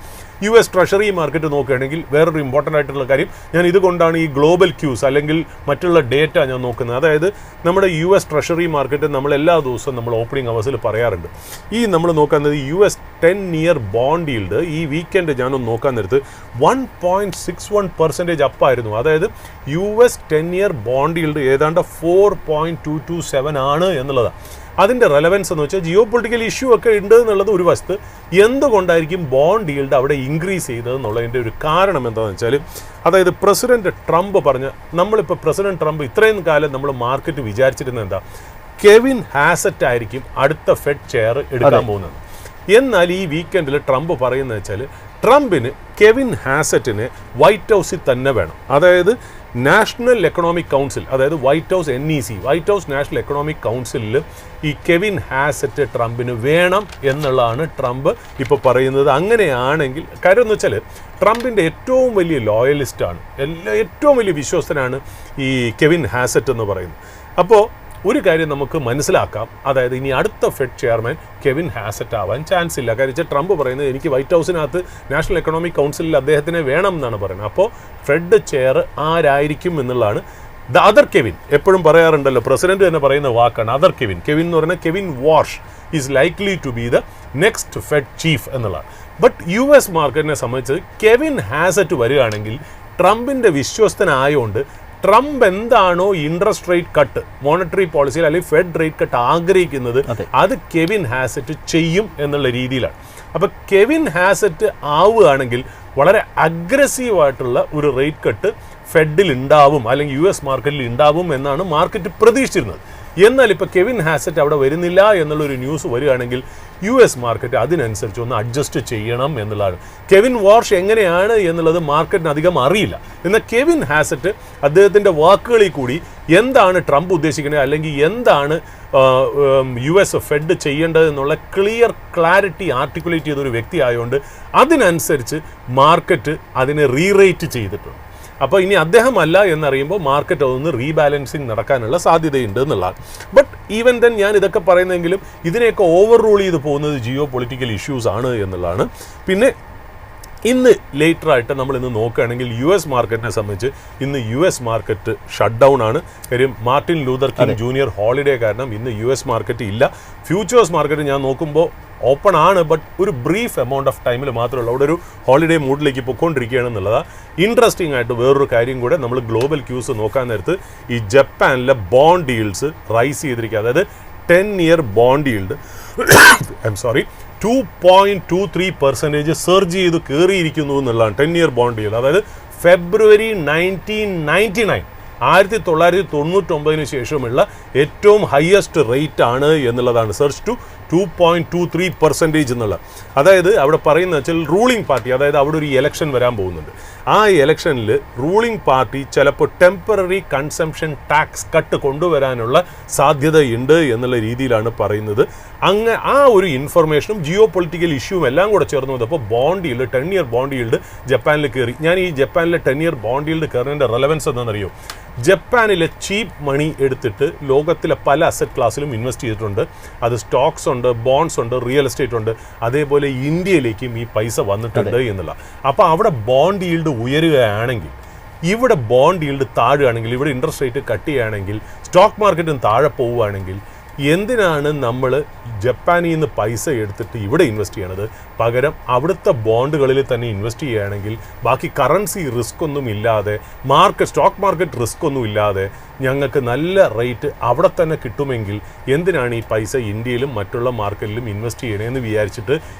US ട്രഷറി മാർക്കറ്റ് നോക്കുകയാണെങ്കിൽ വേറൊരു ഇമ്പോർട്ടൻ്റ് ആയിട്ടുള്ള കാര്യം, ഞാൻ ഇതുകൊണ്ടാണ് ഈ ഗ്ലോബൽ ക്യൂസ് അല്ലെങ്കിൽ മറ്റുള്ള ഡേറ്റ ഞാൻ നോക്കുന്നത്. അതായത് നമ്മുടെ US ട്രഷറി മാർക്കറ്റ് നമ്മൾ എല്ലാ ദിവസവും നമ്മൾ ഓപ്പണിംഗ് അവേഴ്സിൽ പറയാറുണ്ട്. ഈ നമ്മൾ നോക്കുന്നത് US 10-year ബോണ്ട് ഈൽഡ് ഈ വീക്കെൻഡ് ഞാനൊന്ന് നോക്കാൻ നേരത്ത് 1.61% അപ്പായിരുന്നു. അതായത് US 10-year ബോണ്ട് ഈൽഡ് ഏതാണ്ട് 4.227 ആണ് എന്നുള്ളതാണ്. അതിൻ്റെ റെലവൻസ് എന്ന് വെച്ചാൽ ജിയോ പൊളിറ്റിക്കൽ ഇഷ്യൂ ഒക്കെ ഉണ്ട് എന്നുള്ളത് ഒരു വശത്ത്. എന്തുകൊണ്ടായിരിക്കും ബോണ്ട് ഈൽഡ് അവിടെ ഇൻക്രീസ് ചെയ്തതെന്നുള്ളതിൻ്റെ ഒരു കാരണം എന്താണെന്ന് വെച്ചാൽ, അതായത് പ്രസിഡന്റ് ട്രംപ് പറഞ്ഞ, നമ്മളിപ്പോൾ പ്രസിഡന്റ് ട്രംപ് ഇത്രയും കാലം നമ്മൾ മാർക്കറ്റ് വിചാരിച്ചിരുന്നത് എന്താ, കെവിൻ ഹാസറ്റ് ആയിരിക്കും അടുത്ത ഫെഡ് ചെയർ എടുക്കാൻ പോകുന്നത്. എന്നാൽ ഈ വീക്കെൻഡിൽ ട്രംപ് പറയുന്നത് വെച്ചാൽ ട്രംപിന് കെവിൻ ഹാസറ്റിനെ വൈറ്റ് ഹൗസിൽ തന്നെ വേണം. അതായത് നാഷണൽ എക്കണോമിക് കൗൺസിൽ, അതായത് white house NEC, white house national economic കൗൺസിലിൽ ഈ കെവിൻ ഹാസറ്റ് ട്രംപിന് വേണം എന്നുള്ളതാണ് ട്രംപ് ഇപ്പോൾ പറയുന്നത്. അങ്ങനെയാണെങ്കിൽ കാര്യം എന്ന് വെച്ചാൽ ട്രംപിൻ്റെ ഏറ്റവും വലിയ ലോയലിസ്റ്റാണ്, ഏറ്റവും വലിയ വിശ്വസ്തനാണ് ഈ കെവിൻ ഹാസറ്റ് എന്ന് പറയുന്നത്. അപ്പോൾ ഒരു കാര്യം നമുക്ക് മനസ്സിലാക്കാം, അതായത് ഇനി അടുത്ത ഫെഡ് ചെയർമാൻ കെവിൻ ഹാസറ്റ് ആവാൻ ചാൻസ് ഇല്ല. കാര്യം വെച്ചാൽ ട്രംപ് പറയുന്നത് എനിക്ക് വൈറ്റ് ഹൗസിനകത്ത് നാഷണൽ എക്കണോമിക് കൗൺസിലിൽ അദ്ദേഹത്തിനെ വേണം എന്നാണ് പറയുന്നത്. അപ്പോൾ ഫെഡ് ചെയർ ആരായിരിക്കും എന്നുള്ളതാണ്. ദ അതർ കെവിൻ എപ്പോഴും പറയാറുണ്ടല്ലോ, പ്രസിഡന്റ് തന്നെ പറയുന്ന വാക്കാണ് അതർ കെവിൻ. കെവിൻ എന്ന് പറയുന്നത് Kevin Warsh is likely to be the next Fed chief എന്നുള്ളതാണ്. ബട്ട് യു എസ് മാർക്കറ്റിനെ സംബന്ധിച്ച് കെവിൻ ഹാസറ്റ് വരികയാണെങ്കിൽ ട്രംപിൻ്റെ വിശ്വസ്തനായതുകൊണ്ട് ട്രംപ് എന്താണോ ഇൻട്രസ്റ്റ് റേറ്റ് കട്ട് മോണിറ്ററി പോളിസിയിൽ അല്ലെങ്കിൽ ഫെഡ് റേറ്റ് കട്ട് ആഗ്രഹിക്കുന്നത് അത് കെവിൻ ഹാസറ്റ് ചെയ്യും എന്നുള്ള രീതിയിലാണ്. അപ്പോൾ കെവിൻ ഹാസറ്റ് ആവുകയാണെങ്കിൽ വളരെ അഗ്രസീവായിട്ടുള്ള ഒരു റേറ്റ് കട്ട് ഫെഡിൽ ഉണ്ടാവും അല്ലെങ്കിൽ യു എസ് മാർക്കറ്റിൽ ഉണ്ടാവും എന്നാണ് മാർക്കറ്റ് പ്രതീക്ഷിച്ചിരുന്നത്. എന്നാൽ ഇപ്പോൾ കെവിൻ ഹാസറ്റ് അവിടെ വരുന്നില്ല എന്നുള്ളൊരു ന്യൂസ് വരികയാണെങ്കിൽ യു എസ് മാർക്കറ്റ് അതിനനുസരിച്ച് ഒന്ന് അഡ്ജസ്റ്റ് ചെയ്യണം എന്നുള്ളതാണ്. കെവിൻ വാർഷ് എങ്ങനെയാണ് എന്നുള്ളത് മാർക്കറ്റിന് അധികം അറിയില്ല. എന്നാൽ കെവിൻ ഹാസറ്റ് അദ്ദേഹത്തിൻ്റെ വാക്കുകളിൽ കൂടി എന്താണ് ട്രംപ് ഉദ്ദേശിക്കുന്നത് അല്ലെങ്കിൽ എന്താണ് യു എസ് ഫെഡ് ചെയ്യേണ്ടത് എന്നുള്ള ക്ലാരിറ്റി ആർട്ടിക്കുലേറ്റ് ചെയ്തൊരു വ്യക്തി ആയതുകൊണ്ട് അതിനനുസരിച്ച് മാർക്കറ്റ് അതിനെ റീറേറ്റ് ചെയ്തിട്ടുണ്ട്. അപ്പോൾ ഇനി അദ്ദേഹം അല്ല എന്നറിയുമ്പോൾ മാർക്കറ്റ് അതൊന്ന് റീബാലൻസിങ് നടക്കാനുള്ള സാധ്യതയുണ്ട് എന്നുള്ളതാണ്. ബട്ട് ഈവൻ ദെൻ ഞാൻ ഇതൊക്കെ പറയുന്നെങ്കിലും ഇതിനെയൊക്കെ ഓവർ റൂൾ ചെയ്ത് പോകുന്നത് ജിയോ പൊളിറ്റിക്കൽ ഇഷ്യൂസ് ആണ് എന്നുള്ളതാണ്. പിന്നെ ഇന്ന് ലേറ്ററായിട്ട് നമ്മൾ ഇന്ന് നോക്കുകയാണെങ്കിൽ യു എസ് മാർക്കറ്റിനെ സംബന്ധിച്ച് ഇന്ന് U S market shut down ആണ്. കാര്യം Martin Luther King junior holiday കാരണം ഇന്ന് യു എസ് മാർക്കറ്റ് ഇല്ല. ഫ്യൂച്ചേഴ്സ് മാർക്കറ്റ് ഞാൻ നോക്കുമ്പോൾ ഓപ്പൺ ആണ്, ബട്ട് ഒരു ബ്രീഫ് എമൗണ്ട് ഓഫ് ടൈമിൽ മാത്രമല്ല, അവിടെ ഒരു ഹോളിഡേ മൂഡിലേക്ക് പൊയ്ക്കൊണ്ടിരിക്കുകയാണ് എന്നുള്ളതാണ്. ഇൻട്രസ്റ്റിംഗ് ആയിട്ട് വേറൊരു കാര്യം കൂടെ നമ്മൾ ഗ്ലോബൽ ക്യൂസ് നോക്കാൻ നേരത്ത് ഈ ജപ്പാനിലെ ബോണ്ട് ഈൽഡ്സ് റൈസ് ചെയ്തിരിക്കുക. അതായത് 10-year ബോണ്ട് ഈൽഡ് 2.23% സർജ് ചെയ്ത് കയറിയിരിക്കുന്നു എന്നുള്ളതാണ് 10-year ബോണ്ട് ഈൽഡ്. അതായത് ഫെബ്രുവരി 1999 ശേഷമുള്ള ഏറ്റവും ഹയസ്റ്റ് റേറ്റ് ആണ് എന്നുള്ളതാണ്. സർജ് ടു 2.23% എന്നുള്ളത്. അതായത് അവിടെ പറയുന്നത് വെച്ചാൽ റൂളിംഗ് പാർട്ടി, അതായത് അവിടെ ഒരു ഇലക്ഷൻ വരാൻ പോകുന്നുണ്ട്. ആ ഇലക്ഷനിൽ റൂളിംഗ് പാർട്ടി ചിലപ്പോൾ ടെമ്പററി കൺസംഷൻ ടാക്സ് കട്ട് കൊണ്ടുവരാനുള്ള സാധ്യതയുണ്ട് എന്നുള്ള രീതിയിലാണ് പറയുന്നത്. ആ ഒരു ഇൻഫർമേഷനും ജിയോ പൊളിറ്റിക്കൽ ഇഷ്യൂവും എല്ലാം കൂടെ ചേർന്ന് വന്നപ്പോൾ bond yield 10-year bond yield ജപ്പാനിൽ കയറി. ഞാൻ ഈ ജപ്പാനിലെ 10-year ബോണ്ട് ഈൽഡ് കയറുന്നതിൻ്റെ റെലവൻസ് എന്താണെന്നറിയോ? ജപ്പാനിലെ ചീപ്പ് മണി എടുത്തിട്ട് ലോകത്തിലെ പല അസറ്റ് ക്ലാസ്സിലും ഇൻവെസ്റ്റ് ചെയ്തിട്ടുണ്ട്. അത് സ്റ്റോക്സ് ഉണ്ട്, ബോണ്ട്സ് ഉണ്ട്, റിയൽ എസ്റ്റേറ്റ് ഉണ്ട്. അതേപോലെ ഇന്ത്യയിലേക്കും ഈ പൈസ വന്നിട്ടുണ്ട് എന്നുള്ള. അപ്പോൾ അവിടെ ബോണ്ട് ഈൽഡ് ഉയരുകയാണെങ്കിൽ, ഇവിടെ ബോണ്ട് ഈൽഡ് താഴുകയാണെങ്കിൽ, ഇവിടെ ഇൻട്രസ്റ്റ് റേറ്റ് കട്ട് ചെയ്യുകയാണെങ്കിൽ, സ്റ്റോക്ക് മാർക്കറ്റും താഴെ പോവുകയാണെങ്കിൽ എന്തിനാണ് നമ്മൾ ജപ്പാനിൽ നിന്ന് പൈസ എടുത്തിട്ട് ഇവിടെ ഇൻവെസ്റ്റ് ചെയ്യണത്? പകരം അവിടുത്തെ ബോണ്ടുകളിൽ തന്നെ ഇൻവെസ്റ്റ് ചെയ്യുകയാണെങ്കിൽ ബാക്കി കറൻസി റിസ്ക് ഒന്നും ഇല്ലാതെ, സ്റ്റോക്ക് മാർക്കറ്റ് റിസ്ക് ഒന്നും ഇല്ലാതെ ഞങ്ങൾക്ക് നല്ല റേറ്റ് അവിടെ തന്നെ കിട്ടുമെങ്കിൽ എന്തിനാണ് ഈ പൈസ ഇന്ത്യയിലും മറ്റുള്ള മാർക്കറ്റിലും ഇൻവെസ്റ്റ് ചെയ്യണമെന്ന് വിചാരിച്ചിട്ട്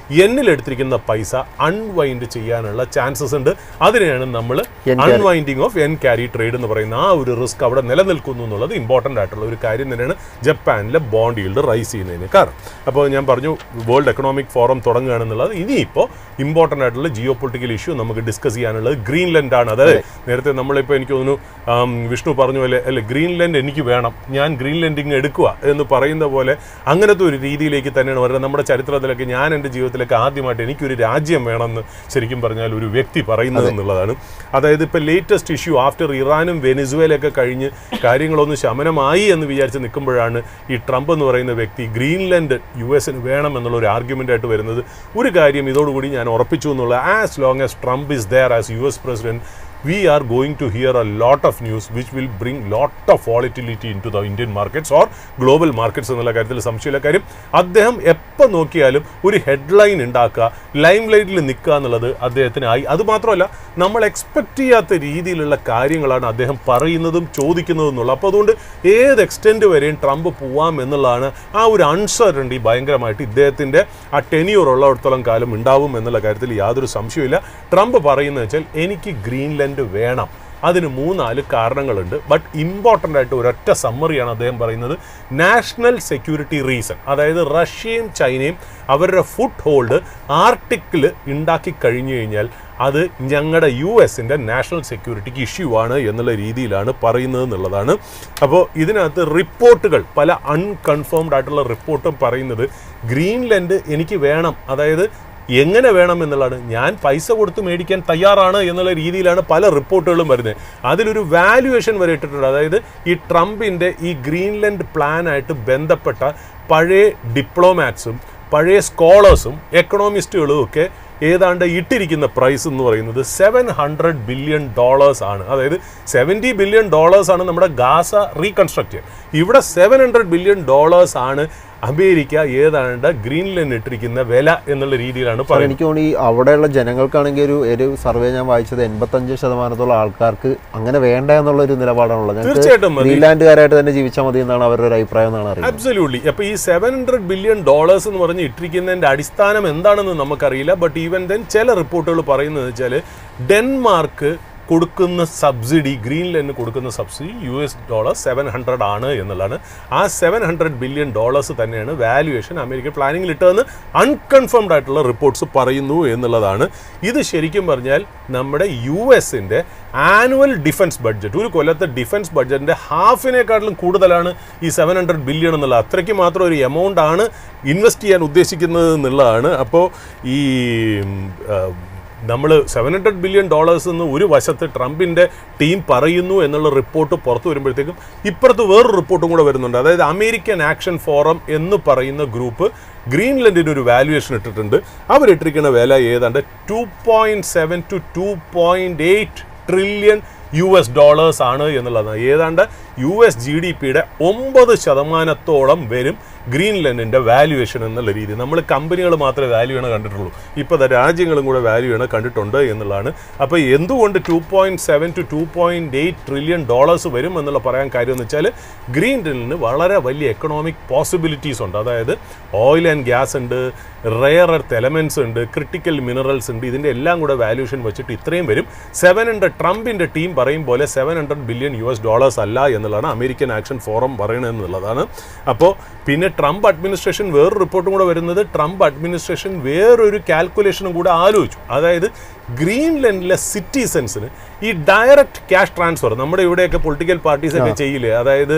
എന്നിലെടുത്തിരിക്കുന്ന പൈസ അൺവൈൻഡ് ചെയ്യാനുള്ള ചാൻസസ് ഉണ്ട്. അതിനെയാണ് നമ്മൾ unwinding of N carry trade എന്ന് പറയുന്ന ആ ഒരു റിസ്ക് അവിടെ നിലനിൽക്കുന്നു എന്നുള്ളത് ഇമ്പോർട്ടൻ്റ് ആയിട്ടുള്ള ഒരു കാര്യം തന്നെയാണ് ജപ്പാനിലെ ബോണ്ട് ഈൽഡ് റൈസ് ചെയ്യുന്നതിന് കാരണം. അപ്പോൾ ഞാൻ പറഞ്ഞു വേൾഡ് എക്കണോമിക് ഫോറം തുടങ്ങുകയാണെന്നുള്ളത്. ഇനിയിപ്പോൾ ഇമ്പോർട്ടൻ്റ് ആയിട്ടുള്ള ജിയോ പൊളിറ്റിക്കൽ ഇഷ്യൂ നമുക്ക് ഡിസ്കസ് ചെയ്യാനുള്ളത് ഗ്രീൻലൻഡ് ആണ്. അതായത് നേരത്തെ നമ്മളിപ്പോൾ എനിക്ക് തോന്നുന്നു വിഷ്ണു പറഞ്ഞ പോലെ അല്ലെ, ഗ്രീൻലൻഡ് എനിക്ക് വേണം, ഞാൻ ഗ്രീൻലൻഡിങ് എടുക്കുക എന്ന് പറയുന്ന പോലെ അങ്ങനത്തെ ഒരു രീതിയിലേക്ക് തന്നെയാണ് പറയുന്നത്. നമ്മുടെ ചരിത്രത്തിലൊക്കെ ഞാൻ എൻ്റെ ജീവിതത്തിലൊക്കെ ആദ്യമായിട്ട് എനിക്കൊരു രാജ്യം വേണമെന്ന് ശരിക്കും പറഞ്ഞാൽ ഒരു വ്യക്തി പറയുന്നത് എന്നുള്ളതാണ്. അതായത് ഇപ്പോൾ ലേറ്റസ്റ്റ് ഇഷ്യൂ ആഫ്റ്റർ ഇറാനും വെനിസുവേലയൊക്കെ കഴിഞ്ഞ് കാര്യങ്ങളൊന്ന് ശമനമായി എന്ന് വിചാരിച്ച് നിൽക്കുമ്പോഴാണ് ഈ ട്രംപ് എന്ന് പറയുന്ന വ്യക്തി ഗ്രീൻലൻഡ് യു എസിന് വേണം എന്നുള്ള ഒരു ആർഗ്യുമെൻ്റായിട്ട് വരുന്നത്. ഒരു കാര്യം ഇതോടുകൂടി ഞാൻ ഉറപ്പിച്ചു എന്നുള്ള, as long as Trump is there as U S president, we are going to hear a lot of news which will bring lot of volatility into the Indian markets or global markets എന്നുള്ള കാര്യത്തിൽ സംശയമില്ല. കാര്യം അദ്ദേഹം എപ്പോൾ നോക്കിയാലും ഒരു headline ഉണ്ടാക്കുക, lime ലൈറ്റിൽ നിൽക്കുക എന്നുള്ളത് അദ്ദേഹത്തിനായി. അതുമാത്രമല്ല നമ്മൾ എക്സ്പെക്റ്റ് ചെയ്യാത്ത രീതിയിലുള്ള കാര്യങ്ങളാണ് അദ്ദേഹം പറയുന്നതും ചോദിക്കുന്നതും എന്നുള്ളത്. അപ്പോൾ അതുകൊണ്ട് ഏത് എക്സ്റ്റെൻറ്റ് വരെയും ട്രംപ് പോവാം എന്നുള്ളതാണ്. ആ ഒരു അൺസർട്ടനിറ്റി ഭയങ്കരമായിട്ട് ഇദ്ദേഹത്തിൻ്റെ ആ ടെന്യൂർ ഉള്ളിടത്തോളം കാലം ഉണ്ടാവും എന്നുള്ള കാര്യത്തിൽ യാതൊരു സംശയമില്ല. ട്രംപ് പറയുന്നത് വെച്ചാൽ എനിക്ക് ഗ്രീൻലൻഡ് വേണം. അതിന് 3-4 കാരണങ്ങളുണ്ട്. ബട്ട് ഇമ്പോർട്ടൻ്റ് ആയിട്ട് ഒരൊറ്റ സമ്മറിയാണ് അദ്ദേഹം പറയുന്നത്. നാഷണൽ സെക്യൂരിറ്റി റീസൺ, അതായത് റഷ്യയും ചൈനയും അവരുടെ ഫുട് ഹോൾഡ് ആർട്ടിക്കിൾ ഉണ്ടാക്കി കഴിഞ്ഞു കഴിഞ്ഞാൽ അത് ഞങ്ങളുടെ യു എസിൻ്റെ നാഷണൽ സെക്യൂരിറ്റിക്ക് ഇഷ്യൂ ആണ് എന്നുള്ള രീതിയിലാണ് പറയുന്നത് എന്നുള്ളതാണ്. അപ്പോൾ ഇതിനകത്ത് റിപ്പോർട്ടുകൾ, പല അൺകൺഫേംഡ് ആയിട്ടുള്ള റിപ്പോർട്ടും പറയുന്നത് ഗ്രീൻലൻഡ് എനിക്ക് വേണം, അതായത് എങ്ങനെ വേണം എന്നുള്ളതാണ്. ഞാൻ പൈസ കൊടുത്ത് മേടിക്കാൻ തയ്യാറാണ് എന്നുള്ള രീതിയിലാണ് പല റിപ്പോർട്ടുകളും വരുന്നത്. അതിലൊരു വാല്യുവേഷൻ വരെ ഇട്ടിട്ടുണ്ട്. അതായത് ഈ ട്രംപിൻ്റെ ഈ ഗ്രീൻലൻഡ് പ്ലാനായിട്ട് ബന്ധപ്പെട്ട പഴയ ഡിപ്ലോമാറ്റ്സും പഴയ സ്കോളേഴ്സും എക്കണോമിസ്റ്റുകളും ഒക്കെ ഏതാണ്ട് ഇട്ടിരിക്കുന്ന പ്രൈസ് എന്ന് പറയുന്നത് $700 ബില്യൺ ആണ്. അതായത് $70 ബില്യൺ ആണ് നമ്മുടെ ഗാസ റീകൺസ്ട്രക്ട്. ഇവിടെ $700 ബില്യൺ ആണ് അമേരിക്ക ഏതാണ്ട് ഗ്രീൻലൻഡ് ഇട്ടിരിക്കുന്ന വില എന്നുള്ള രീതിയിലാണ് പറയുന്നത്. എനിക്ക് തോന്നുന്നു ഈ അവിടെയുള്ള ജനങ്ങൾക്കാണെങ്കിൽ ഒരു സർവേ ഞാൻ വായിച്ചത് 85% ആൾക്കാർക്ക് അങ്ങനെ വേണ്ട എന്നുള്ളൊരു നിലപാടാണുള്ളത്. തീർച്ചയായിട്ടും ഗ്രീൻലാൻഡുകാരായിട്ട് തന്നെ ജീവിച്ചാൽ മതി എന്നാണ് അവരുടെ ഒരു അഭിപ്രായം എന്നാണ് അറിയുന്നത്. അബ്സല്യൂട്ട്ലി. അപ്പോൾ ഈ $700 ബില്യൺ എന്ന് പറഞ്ഞ് ഇട്ടിരിക്കുന്നതിൻ്റെ അടിസ്ഥാനം എന്താണെന്ന് നമുക്കറിയില്ല. ബട്ട് ഈവൻ ദെൻ ചില റിപ്പോർട്ടുകൾ പറയുന്നത് വെച്ചാൽ ഡെൻമാർക്ക് കൊടുക്കുന്ന സബ്സിഡി, ഗ്രീൻലൻഡിന് കൊടുക്കുന്ന സബ്സിഡി $700 ആണ് എന്നുള്ളതാണ്. ആ $700 ബില്യൺ തന്നെയാണ് വാല്യുവേഷൻ അമേരിക്ക പ്ലാനിങ്ങിൽ ഇട്ടതെന്ന് അൺകൺഫേംഡ് ആയിട്ടുള്ള റിപ്പോർട്ട്സ് പറയുന്നു എന്നുള്ളതാണ്. ഇത് ശരിക്കും പറഞ്ഞാൽ നമ്മുടെ US-ൻ്റെ ആനുവൽ ഡിഫൻസ് ബഡ്ജറ്റ്, ഒരു കൊല്ലത്തെ ഡിഫൻസ് ബഡ്ജറ്റിൻ്റെ ഹാഫിനേക്കാട്ടിലും കൂടുതലാണ് ഈ $700 ബില്യൺ എന്നുള്ളത്. അത്രയ്ക്ക് മാത്രം ഒരു എമൗണ്ട് ആണ് ഇൻവെസ്റ്റ് ചെയ്യാൻ ഉദ്ദേശിക്കുന്നത് എന്നുള്ളതാണ്. അപ്പോൾ ഈ നമ്മൾ $700 ബില്യൺ എന്ന് ഒരു വശത്ത് ട്രംപിൻ്റെ ടീം പറയുന്നു എന്നുള്ള റിപ്പോർട്ട് പുറത്തു വരുമ്പോഴത്തേക്കും ഇപ്പുറത്ത് വേറൊരു റിപ്പോർട്ടും കൂടെ വരുന്നുണ്ട്. അതായത് അമേരിക്കൻ ആക്ഷൻ ഫോറം എന്ന് പറയുന്ന ഗ്രൂപ്പ് ഗ്രീൻലൻഡിന് ഒരു വാല്യുവേഷൻ ഇട്ടിട്ടുണ്ട്. അവരിട്ടിരിക്കുന്ന വില ഏതാണ്ട് $2.7 to $2.8 ട്രില്യൺ ആണ് എന്നുള്ളതാണ്. ഏതാണ്ട് US GDP-യുടെ 9% വരും ഗ്രീൻലൻഡിൻ്റെ വാല്യുവേഷൻ എന്നുള്ള രീതി. നമ്മൾ കമ്പനികൾ മാത്രമേ വാല്യൂവേണ കണ്ടിട്ടുള്ളൂ, ഇപ്പോൾ രാജ്യങ്ങളും കൂടെ വാല്യൂവേണ കണ്ടിട്ടുണ്ട് എന്നുള്ളതാണ്. അപ്പോൾ എന്തുകൊണ്ട് $2.7 to $2.8 ട്രില്യൺ വരും എന്നുള്ള പറയാൻ കാര്യം എന്ന് വെച്ചാൽ ഗ്രീൻലൻഡിന് വളരെ വലിയ എക്കണോമിക് പോസിബിലിറ്റീസ് ഉണ്ട്. അതായത് ഓയിൽ ആൻഡ് ഗ്യാസ് ഉണ്ട്, റെയർ എർത്ത് എലമെൻറ്റ്സ് ഉണ്ട്, ക്രിട്ടിക്കൽ മിനറൽസ് ഉണ്ട്. ഇതിൻ്റെ എല്ലാം കൂടെ വാല്യൂഷൻ വെച്ചിട്ട് ഇത്രയും വരും. ട്രംപിൻ്റെ ടീം പറയും പോലെ $700 ബില്യൺ അല്ല എന്നുള്ളതാണ് അമേരിക്കൻ ആക്ഷൻ ഫോറം പറയണത് എന്നുള്ളതാണ്. അപ്പോൾ പിന്നെ ട്രംപ് അഡ്മിനിസ്ട്രേഷൻ വേറൊരു റിപ്പോർട്ടും കൂടെ വരുന്നത്, ട്രംപ് അഡ്മിനിസ്ട്രേഷൻ വേറൊരു കാൽക്കുലേഷനും കൂടെ ആലോചിച്ചു. അതായത് ഗ്രീൻലൻഡിലെ സിറ്റിസൺസിന് ഈ ഡയറക്റ്റ് ക്യാഷ് ട്രാൻസ്ഫർ നമ്മുടെ ഇവിടെയൊക്കെ പൊളിറ്റിക്കൽ പാർട്ടീസ് ഒക്കെ ചെയ്യില്ലേ, അതായത്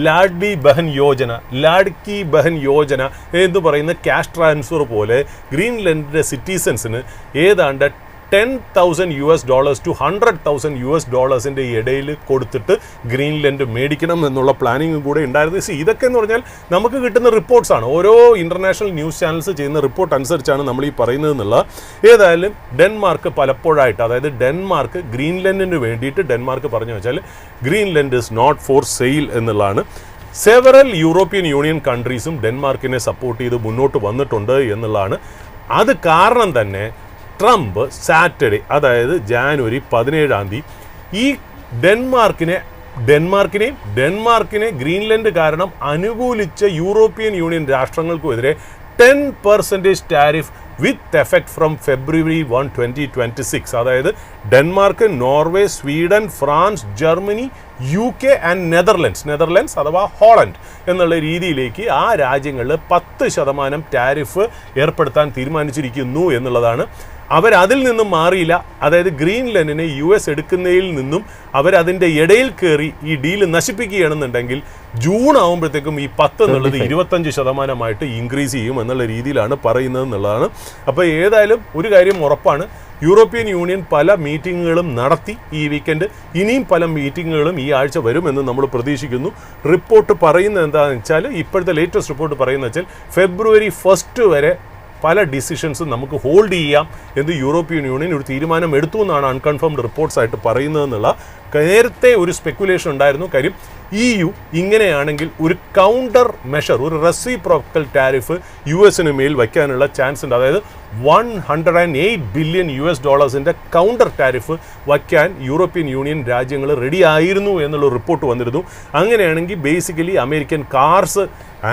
ലാഡ്ലി ബഹൻ യോജന, ലാഡ്കി ബഹൻ യോജന എന്ന് പറയുന്ന ക്യാഷ് ട്രാൻസ്ഫർ പോലെ ഗ്രീൻലൻഡിലെ സിറ്റിസൺസിന് ഏതാണ്ട് $10,000 to $100,000 ഇടയിൽ കൊടുത്തിട്ട് ഗ്രീൻലൻഡ് മേടിക്കണം എന്നുള്ള പ്ലാനിങ്ങും കൂടെ ഉണ്ടായിരുന്നത്. ഇതൊക്കെ എന്ന് പറഞ്ഞാൽ നമുക്ക് കിട്ടുന്ന റിപ്പോർട്ട്സ് ആണ്. ഓരോ ഇൻ്റർനാഷണൽ ന്യൂസ് ചാനൽസ് ചെയ്യുന്ന റിപ്പോർട്ട് അനുസരിച്ചാണ് നമ്മൾ ഈ പറയുന്നത് എന്നുള്ള. ഏതായാലും ഡെൻമാർക്ക് പലപ്പോഴായിട്ട്, അതായത് ഡെൻമാർക്ക് ഗ്രീൻലൻഡിന് വേണ്ടിയിട്ട് ഡെൻമാർക്ക് പറഞ്ഞു വെച്ചാൽ Greenland is not for sale എന്നുള്ളതാണ്. സെവറൽ യൂറോപ്യൻ യൂണിയൻ കൺട്രീസും ഡെൻമാർക്കിനെ സപ്പോർട്ട് ചെയ്ത് മുന്നോട്ട് വന്നിട്ടുണ്ട് എന്നുള്ളതാണ്. അത് കാരണം തന്നെ ട്രംപ് സാറ്റർഡേ, അതായത് ജാനുവരി 17 ഈ ഡെൻമാർക്കിനെ ഗ്രീൻലൻഡ് കാരണം അനുകൂലിച്ച യൂറോപ്യൻ യൂണിയൻ രാഷ്ട്രങ്ങൾക്കുമെതിരെ 10% tariff with effect from February 1, 2026. അതായത് Denmark, Norway, Sweden, France, Germany, UK and Netherlands അഥവാ ഹോളണ്ട് എന്നുള്ള രീതിയിലേക്ക് ആ രാജ്യങ്ങളിൽ 10% ടാരിഫ് ഏർപ്പെടുത്താൻ തീരുമാനിച്ചിരിക്കുന്നു എന്നുള്ളതാണ്. അവരതിൽ നിന്നും മാറിയില്ല. അതായത് ഗ്രീൻലൻഡിനെ US എടുക്കുന്നതിൽ നിന്നും അവരതിൻ്റെ ഇടയിൽ കയറി ഈ ഡീല് നശിപ്പിക്കുകയാണെന്നുണ്ടെങ്കിൽ ജൂൺ ആകുമ്പോഴത്തേക്കും ഈ 10 എന്നുള്ളത് 25% ഇൻക്രീസ് ചെയ്യും എന്നുള്ള രീതിയിലാണ് പറയുന്നത് എന്നുള്ളതാണ്. അപ്പോൾ ഏതായാലും ഒരു കാര്യം ഉറപ്പാണ്, യൂറോപ്യൻ യൂണിയൻ പല മീറ്റിങ്ങുകളും നടത്തി ഈ വീക്കെൻഡ്. ഇനിയും പല മീറ്റിങ്ങുകളും ഈ ആഴ്ച വരുമെന്ന് നമ്മൾ പ്രതീക്ഷിക്കുന്നു. റിപ്പോർട്ട് പറയുന്നത് എന്താണെന്ന് വെച്ചാൽ, ഇപ്പോഴത്തെ ലേറ്റസ്റ്റ് റിപ്പോർട്ട് പറയുന്നത് വെച്ചാൽ February 1 വരെ പല ഡിസിഷൻസും നമുക്ക് ഹോൾഡ് ചെയ്യാം എന്ന് യൂറോപ്യൻ യൂണിയൻ ഒരു തീരുമാനം എടുത്തു എന്നാണ് അൺകൺഫേംഡ് റിപ്പോർട്ട്സ് ആയിട്ട് പറയുന്നതെന്നുള്ള. നേരത്തെ ഒരു സ്പെക്കുലേഷൻ ഉണ്ടായിരുന്നു. കാര്യം EU ഇങ്ങനെയാണെങ്കിൽ ഒരു കൗണ്ടർ മെഷർ, ഒരു റെസിപ്രോക്കൽ ടാരിഫ് US-ന് മേൽ വയ്ക്കാനുള്ള ചാൻസ് ഉണ്ട്. അതായത് $108 ബില്യൺ കൗണ്ടർ ടാരിഫ് വയ്ക്കാൻ യൂറോപ്യൻ യൂണിയൻ രാജ്യങ്ങൾ റെഡി ആയിരുന്നു എന്നുള്ള റിപ്പോർട്ട് വന്നിരുന്നു. അങ്ങനെയാണെങ്കിൽ basically American cars,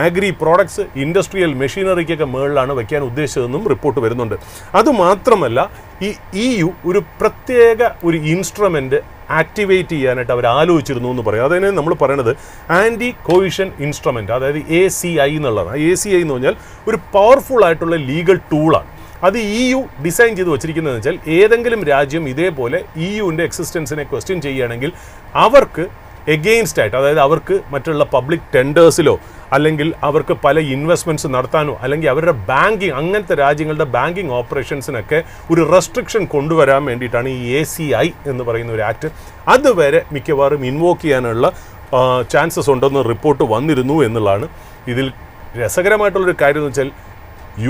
agri products, industrial മെഷീനറിക്കൊക്കെ മുകളിലാണ് വയ്ക്കാൻ ഉദ്ദേശിച്ചതെന്നും റിപ്പോർട്ട് വരുന്നുണ്ട്. അതുമാത്രമല്ല ഈ EU ഒരു പ്രത്യേക ഒരു ഇൻസ്ട്രുമെൻ്റ് ആക്ടിവേറ്റ് ചെയ്യാനായിട്ട് അവർ ആലോചിച്ചിരുന്നു എന്ന് പറയും. അതിനെ നമ്മൾ പറയണത് ആൻറ്റി കോയിഷൻ ഇൻസ്ട്രുമെൻറ്റ്, അതായത് ACI എന്നുള്ളതാണ്. ACI എന്ന് പറഞ്ഞാൽ ഒരു പവർഫുൾ ആയിട്ടുള്ള ലീഗൽ ടൂളാണ്. അത് EU ഡിസൈൻ ചെയ്ത് വെച്ചിരിക്കുന്നതെന്ന് വെച്ചാൽ ഏതെങ്കിലും രാജ്യം ഇതേപോലെ EUവിൻ്റെ എക്സിസ്റ്റൻസിനെ ക്വസ്റ്റ്യൻ ചെയ്യുകയാണെങ്കിൽ അവർക്ക് എഗെയിൻസ്റ്റ് ആയിട്ട്, അതായത് അവർക്ക് മറ്റുള്ള പബ്ലിക് ടെൻഡേഴ്സിലോ അല്ലെങ്കിൽ അവർക്ക് പല ഇൻവെസ്റ്റ്മെൻറ്റ്സ് നടത്താനോ അല്ലെങ്കിൽ അവരുടെ ബാങ്കിങ്, അങ്ങനത്തെ രാജ്യങ്ങളുടെ ബാങ്കിങ് ഓപ്പറേഷൻസിനൊക്കെ ഒരു റെസ്ട്രിക്ഷൻ കൊണ്ടുവരാൻ വേണ്ടിയിട്ടാണ് ഈ ACI എന്ന് പറയുന്ന ഒരു ആക്ട്. അതുവരെ മിക്കവാറും ഇൻവോക്ക് ചെയ്യാനുള്ള ചാൻസസ് ഉണ്ടെന്ന് റിപ്പോർട്ട് വന്നിരുന്നു എന്നുള്ളതാണ്. ഇതിൽ രസകരമായിട്ടുള്ളൊരു കാര്യം എന്ന് വെച്ചാൽ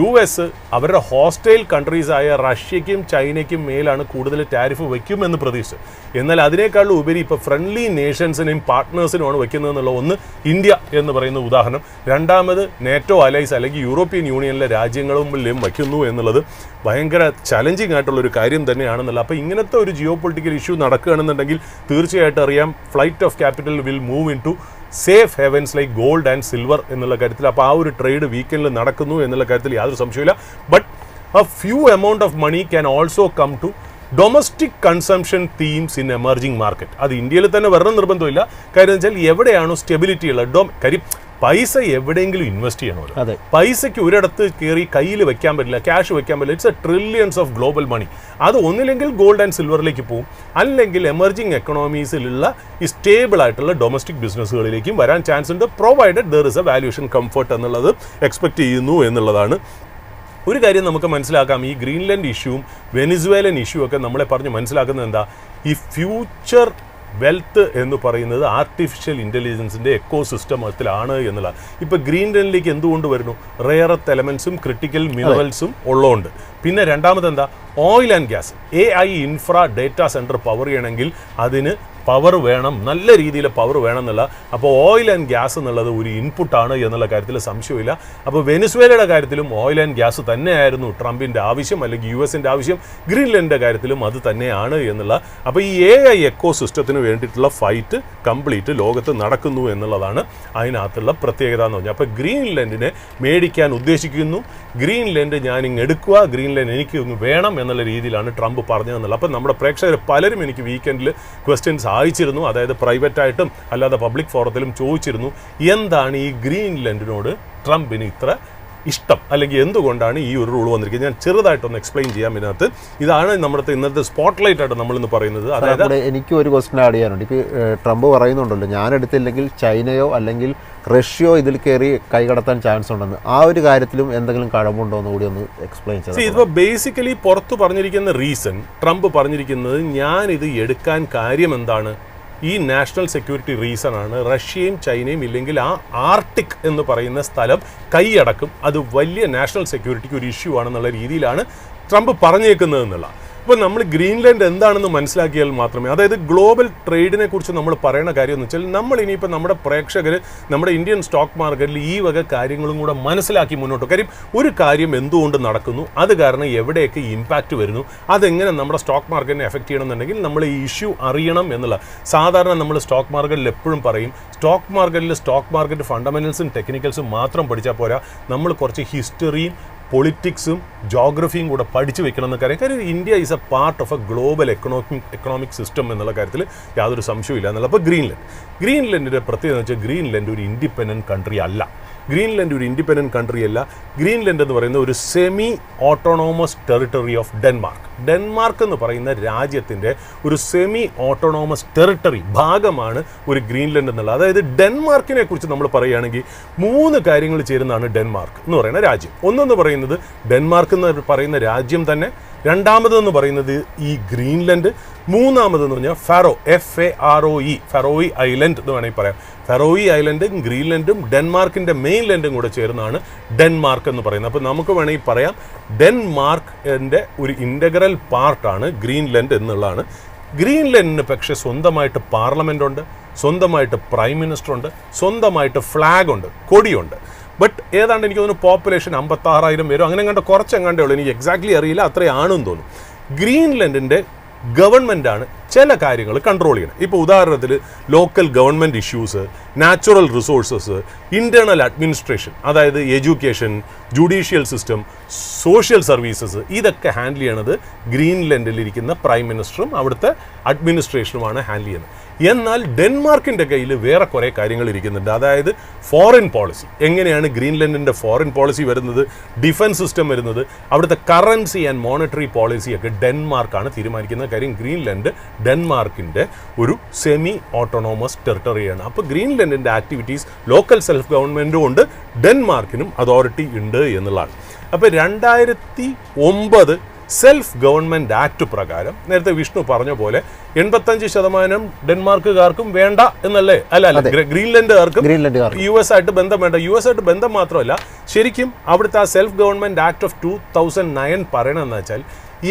US അവരുടെ ഹോസ്റ്റൈൽ കൺട്രീസായ റഷ്യയ്ക്കും ചൈനയ്ക്കും മേലാണ് കൂടുതൽ ടാരിഫ് വയ്ക്കുമെന്ന് പ്രതീക്ഷിച്ചു. എന്നാൽ അതിനേക്കാളും ഉപരി ഇപ്പോൾ ഫ്രണ്ട്ലി നേഷൻസിനെയും പാർട്ട്നേഴ്സിനുമാണ് വയ്ക്കുന്നതെന്നുള്ള ഒന്ന് ഇന്ത്യ എന്ന് പറയുന്ന ഉദാഹരണം. രണ്ടാമത് NATO അലൈസ് അല്ലെങ്കിൽ യൂറോപ്യൻ യൂണിയനിലെ രാജ്യങ്ങളിലും വയ്ക്കുന്നു എന്നുള്ളത് ഭയങ്കര ചലഞ്ചിങ് ആയിട്ടുള്ളൊരു കാര്യം തന്നെയാണെന്നുള്ളത്. അപ്പോൾ ഇങ്ങനത്തെ ഒരു ജിയോ പൊളിറ്റിക്കൽ ഇഷ്യൂ നടക്കുകയാണെന്നുണ്ടെങ്കിൽ തീർച്ചയായിട്ടും അറിയാം flight of capital will move into safe havens like gold and silver എന്നുള്ള കാര്യത്തിൽ. അപ്പോൾ ആ ഒരു ട്രേഡ് വീക്കെൻഡിൽ നടക്കുന്നു എന്നുള്ള കാര്യത്തിൽ യാതൊരു സംശയമില്ല. But a few amount of money can also come to domestic consumption themes in emerging market. അത് ഇന്ത്യയിൽ തന്നെ വരണം നിർബന്ധമില്ല. കാര്യം വെച്ചാൽ എവിടെയാണോ സ്റ്റെബിലിറ്റി ഉള്ളത്, കാര്യം പൈസ എവിടെയെങ്കിലും ഇൻവെസ്റ്റ് ചെയ്യണമല്ലോ. പൈസയ്ക്ക് ഒരിടത്ത് കയറി കയ്യിൽ വെക്കാൻ പറ്റില്ല, ക്യാഷ് വെക്കാൻ പറ്റില്ല. It's a trillions of global money. അത് ഒന്നില്ലെങ്കിൽ ഗോൾഡ് ആൻഡ് സിൽവറിലേക്ക് പോകും, അല്ലെങ്കിൽ എമർജിങ് എക്കണോമീസിലുള്ള ഈ സ്റ്റേബിൾ ആയിട്ടുള്ള ഡൊമസ്റ്റിക് ബിസിനസ്സുകളിലേക്കും വരാൻ ചാൻസ് ഉണ്ട്, provided there is A valuation comfort എന്നുള്ളത് എക്സ്പെക്ട് ചെയ്യുന്നു എന്നുള്ളതാണ്. ഒരു കാര്യം നമുക്ക് മനസ്സിലാക്കാം, ഈ ഗ്രീൻലാൻഡ് ഇഷ്യൂവും വെനിസ്വേലൻ ഇഷ്യൂ ഒക്കെ നമ്മളെ പറഞ്ഞ് മനസ്സിലാക്കുന്നത് എന്താ, ഈ ഫ്യൂച്ചർ വെൽത്ത് എന്ന് പറയുന്നത് ആർട്ടിഫിഷ്യൽ ഇൻ്റലിജൻസിൻ്റെ എക്കോസിസ്റ്റമത്തിലാണ് എന്നുള്ളത്. ഇപ്പോൾ ഗ്രീൻലാൻഡിലേക്ക് എന്തുകൊണ്ട് വരുന്നു? റെയർ എർത്ത് എലമെൻസും ക്രിട്ടിക്കൽ മിനറൽസും ഉള്ളതുകൊണ്ട്. പിന്നെ രണ്ടാമത് എന്താ, oil and gas. AI infra data centre power ചെയ്യണമെങ്കിൽ അതിന് പവർ വേണം, നല്ല രീതിയിൽ പവർ വേണം എന്നുള്ള. അപ്പോൾ ഓയിൽ ആൻഡ് ഗ്യാസ് എന്നുള്ളത് ഒരു ഇൻപുട്ടാണ് എന്നുള്ള കാര്യത്തിൽ സംശയമില്ല. അപ്പോൾ വെനിസ്വേലയുടെ കാര്യത്തിലും ഓയിൽ ആൻഡ് ഗ്യാസ് തന്നെയായിരുന്നു ട്രംപിൻ്റെ ആവശ്യം, അല്ലെങ്കിൽ US-ൻ്റെ ആവശ്യം. ഗ്രീൻലാൻഡിൻ്റെ കാര്യത്തിലും അത് തന്നെയാണ് എന്നുള്ള. അപ്പോൾ ഈ AI എക്കോസിസ്റ്റത്തിന് വേണ്ടിയിട്ടുള്ള ഫൈറ്റ് കംപ്ലീറ്റ് ലോകത്ത് നടക്കുന്നു എന്നുള്ളതാണ് അതിനകത്തുള്ള പ്രത്യേകത എന്ന് പറഞ്ഞാൽ. അപ്പോൾ ഗ്രീൻലാൻഡിനെ മേടിക്കാൻ ഉദ്ദേശിക്കുന്നു, ഗ്രീൻലാൻഡ് ഞാനിങ്ങ് എടുക്കുക, ഗ്രീൻലാൻഡ് എനിക്ക് വേണം എന്നുള്ള രീതിയിലാണ് ട്രംപ് പറഞ്ഞതെന്നുള്ള. അപ്പോൾ നമ്മുടെ പ്രേക്ഷകർ പലരും എനിക്ക് വീക്കെൻഡിൽ ക്വസ്റ്റ്യൻസ് അയച്ചിരുന്നു, അതായത് പ്രൈവറ്റായിട്ടും അല്ലാതെ പബ്ലിക് ഫോറത്തിലും ചോദിച്ചിരുന്നു, എന്താണ് ഈ ഗ്രീൻലാൻഡിനോട് ട്രംപിന് ഇത്ര ഇഷ്ടം, അല്ലെങ്കിൽ എന്തുകൊണ്ടാണ് ഈ ഒരു റൂൾ വന്നിരിക്കുന്നത്. ഞാൻ ചെറുതായിട്ടൊന്ന് എക്സ്പ്ലെയിൻ ചെയ്യാം ഇതിനകത്ത്. ഇതാണ് നമ്മുടെ ഇന്നത്തെ സ്പോട്ട്ലൈറ്റ് ആയിട്ട് നമ്മളിന്ന് പറയുന്നത്. അതായത് എനിക്ക് ഒരു ക്വസ്റ്റ്യൻ ആഡ് ചെയ്യാനുണ്ട്. ഇപ്പോൾ ട്രംപ് പറയുന്നുണ്ടല്ലോ, ഞാൻ എടുത്തില്ലെങ്കിൽ ചൈനയോ അല്ലെങ്കിൽ റഷ്യയോ ഇതിൽ കയറി കൈകടത്താൻ ചാൻസ് ഉണ്ടെന്ന്. ആ ഒരു കാര്യത്തിലും എന്തെങ്കിലും കഴമ്പുണ്ടോ എന്ന് കൂടി ഒന്ന് എക്സ്പ്ലെയിൻ ചെയ്യാം. ഇപ്പോൾ ബേസിക്കലി പുറത്ത് പറഞ്ഞിരിക്കുന്ന റീസൺ, ട്രംപ് പറഞ്ഞിരിക്കുന്നത് ഞാൻ ഇത് എടുക്കാൻ കാര്യം എന്താണ്, ഈ നാഷണൽ സെക്യൂരിറ്റി റീസൺ ആണ്. റഷ്യയും ചൈനയും ഇല്ലെങ്കിൽ ആ ആർട്ടിക് എന്ന് പറയുന്ന സ്ഥലം കൈയടക്കും, അത് വലിയ നാഷണൽ സെക്യൂരിറ്റിക്ക് ഒരു ഇഷ്യൂ ആണെന്നുള്ള രീതിയിലാണ് ട്രംപ് പറഞ്ഞേക്കുന്നത് എന്നുള്ള. അപ്പോൾ നമ്മൾ ഗ്രീൻലാൻഡ് എന്താണെന്ന് മനസ്സിലാക്കിയാൽ മാത്രമേ, അതായത് ഗ്ലോബൽ ട്രേഡിനെ കുറിച്ച് നമ്മൾ പറയുന്ന കാര്യം എന്ന് വെച്ചാൽ, നമ്മൾ ഇനിയിപ്പോൾ നമ്മുടെ പ്രേക്ഷകർ നമ്മുടെ ഇന്ത്യൻ സ്റ്റോക്ക് മാർക്കറ്റിൽ ഈ വക കാര്യങ്ങളും കൂടെ മനസ്സിലാക്കി മുന്നോട്ട്. കാര്യം ഒരു കാര്യം എന്തുകൊണ്ട് നടക്കുന്നു, അത് കാരണം എവിടെയൊക്കെ ഇമ്പാക്റ്റ് വരുന്നു, അതെങ്ങനെ നമ്മുടെ സ്റ്റോക്ക് മാർക്കറ്റിനെ എഫക്റ്റ് ചെയ്യണമെന്നുണ്ടെങ്കിൽ നമ്മൾ ഈ ഇഷ്യൂ അറിയണം എന്നുള്ള. സാധാരണ നമ്മൾ സ്റ്റോക്ക് മാർക്കറ്റിൽ എപ്പോഴും പറയും, സ്റ്റോക്ക് മാർക്കറ്റ് ഫണ്ടമെന്റൽസും ടെക്നിക്കൽസും മാത്രം പഠിച്ചാൽ പോരാ, നമ്മൾ കുറച്ച് ഹിസ്റ്ററിയും പൊളിറ്റിക്സും ജോഗ്രഫിയും കൂടെ പഠിച്ചു വെക്കണം എന്ന കാര്യം. India is A part of A global economic system എന്നുള്ള കാര്യത്തിൽ യാതൊരു സംശയമില്ല എന്നുള്ള. അപ്പോൾ ഗ്രീൻലാൻഡിൻ്റെ പ്രത്യേകത എന്ന് വെച്ചാൽ, ഗ്രീൻലാൻഡ് ഒരു ഇൻഡിപെൻഡൻറ്റ് കൺട്രി അല്ല. ഗ്രീൻലാൻഡ് എന്ന് പറയുന്ന ഒരു semi autonomous territory of Denmark എന്ന് പറയുന്ന രാജ്യത്തിൻ്റെ ഒരു സെമി ഓട്ടോണോമസ് ടെറിട്ടറി ഭാഗമാണ് ഒരു ഗ്രീൻലാൻഡ് എന്നുള്ളത്. അതായത് ഡെൻമാർക്കിനെ കുറിച്ച് നമ്മൾ പറയുകയാണെങ്കിൽ 3 കാര്യങ്ങൾ ചേരുന്നതാണ് ഡെൻമാർക്ക് എന്ന് പറയുന്ന രാജ്യം. ഒന്നെന്ന് പറയുന്നത് ഡെൻമാർക്ക് എന്ന് പറയുന്ന രാജ്യം തന്നെ, രണ്ടാമതെന്ന് പറയുന്നത് ഈ ഗ്രീൻലാൻഡ്, മൂന്നാമതെന്ന് പറഞ്ഞാൽ ഫെറോയി ഐലൻഡ് എന്ന് വേണമെങ്കിൽ പറയാം. ഫെറോയി ഐലൻഡും ഗ്രീൻലാൻഡും ഡെൻമാർക്കിൻ്റെ മെയിൻലാൻഡും കൂടെ ചേർന്നാണ് ഡെൻമാർക്ക് എന്ന് പറയുന്നത്. അപ്പോൾ നമുക്ക് വേണമെങ്കിൽ പറയാം, ഡെൻമാർക്കിൻ്റെ ഒരു ഇൻ്റഗ്രൽ പാർട്ടാണ് ഗ്രീൻലാൻഡ് എന്നുള്ളതാണ്. ഗ്രീൻലാൻഡിന് പക്ഷേ സ്വന്തമായിട്ട് പാർലമെൻ്റ് ഉണ്ട്, സ്വന്തമായിട്ട് പ്രൈം മിനിസ്റ്റർ ഉണ്ട്, സ്വന്തമായിട്ട് ഫ്ലാഗ് ഉണ്ട്, കൊടിയുണ്ട്. ബട്ട് ഏതാണ്ട് എനിക്ക് തോന്നുന്നു പോപ്പുലേഷൻ 56,000 പേരോ അങ്ങനെ കണ്ട കുറച്ചെങ്ങാണ്ടേ ഉള്ളൂ, എനിക്ക് എക്സാക്ട്ലി അറിയില്ല, അത്രയാണെന്ന് തോന്നുന്നു. ഗ്രീൻലാൻഡിൻ്റെ ഗവൺമെൻറ്റാണ് ചില കാര്യങ്ങൾ കൺട്രോൾ ചെയ്യണം. ഇപ്പോൾ ഉദാഹരണത്തിന് local government issues, natural resources, internal administration, അതായത് education, judicial system, social services, ഇതൊക്കെ ഹാൻഡിൽ ചെയ്യണത് ഗ്രീൻലാൻഡിലിരിക്കുന്ന പ്രൈം മിനിസ്റ്ററും അവിടുത്തെ അഡ്മിനിസ്ട്രേഷനുമാണ് ഹാൻഡിൽ ചെയ്യുന്നത്. എന്നാൽ ഡെൻമാർക്കിൻ്റെ കയ്യിൽ വേറെ കുറേ കാര്യങ്ങൾ ഇരിക്കുന്നുണ്ട്. അതായത് ഫോറിൻ പോളിസി. എങ്ങനെയാണ് ഗ്രീൻലാൻഡിൻ്റെ ഫോറിൻ പോളിസി വരുന്നത്, ഡിഫൻസ് സിസ്റ്റം വരുന്നത്, അവിടുത്തെ കറൻസി ആൻഡ് മോണിറ്ററി പോളിസിയൊക്കെ ഡെൻമാർക്കാണ് തീരുമാനിക്കുന്ന കാര്യം. ഗ്രീൻലാൻഡ് ഡെൻമാർക്കിൻ്റെ ഒരു സെമി ഓട്ടോണോമസ് ടെറിട്ടറിയാണ്. അപ്പോൾ ഗ്രീൻലൻഡിൻ്റെ ആക്ടിവിറ്റീസ് ലോക്കൽ സെൽഫ് ഗവൺമെൻറ്റും ഉണ്ട്, ഡെൻമാർക്കിനും അതോറിറ്റി ഉണ്ട് എന്നുള്ളതാണ്. അപ്പോൾ 2009 സെൽഫ് ഗവൺമെൻറ് ആക്ട് പ്രകാരം നേരത്തെ വിഷ്ണു പറഞ്ഞ പോലെ 85% ഡെൻമാർക്കുകാർക്കും വേണ്ട എന്നല്ലേ, അല്ല ഗ്രീൻലൻഡുകാർക്കും US ആയിട്ട് ബന്ധം വേണ്ട. US ആയിട്ട് ബന്ധം മാത്രമല്ല, ശരിക്കും അവിടുത്തെ ആ സെൽഫ് ഗവൺമെൻറ് ആക്ട് ഓഫ് 2009 പറയണമെന്ന് വെച്ചാൽ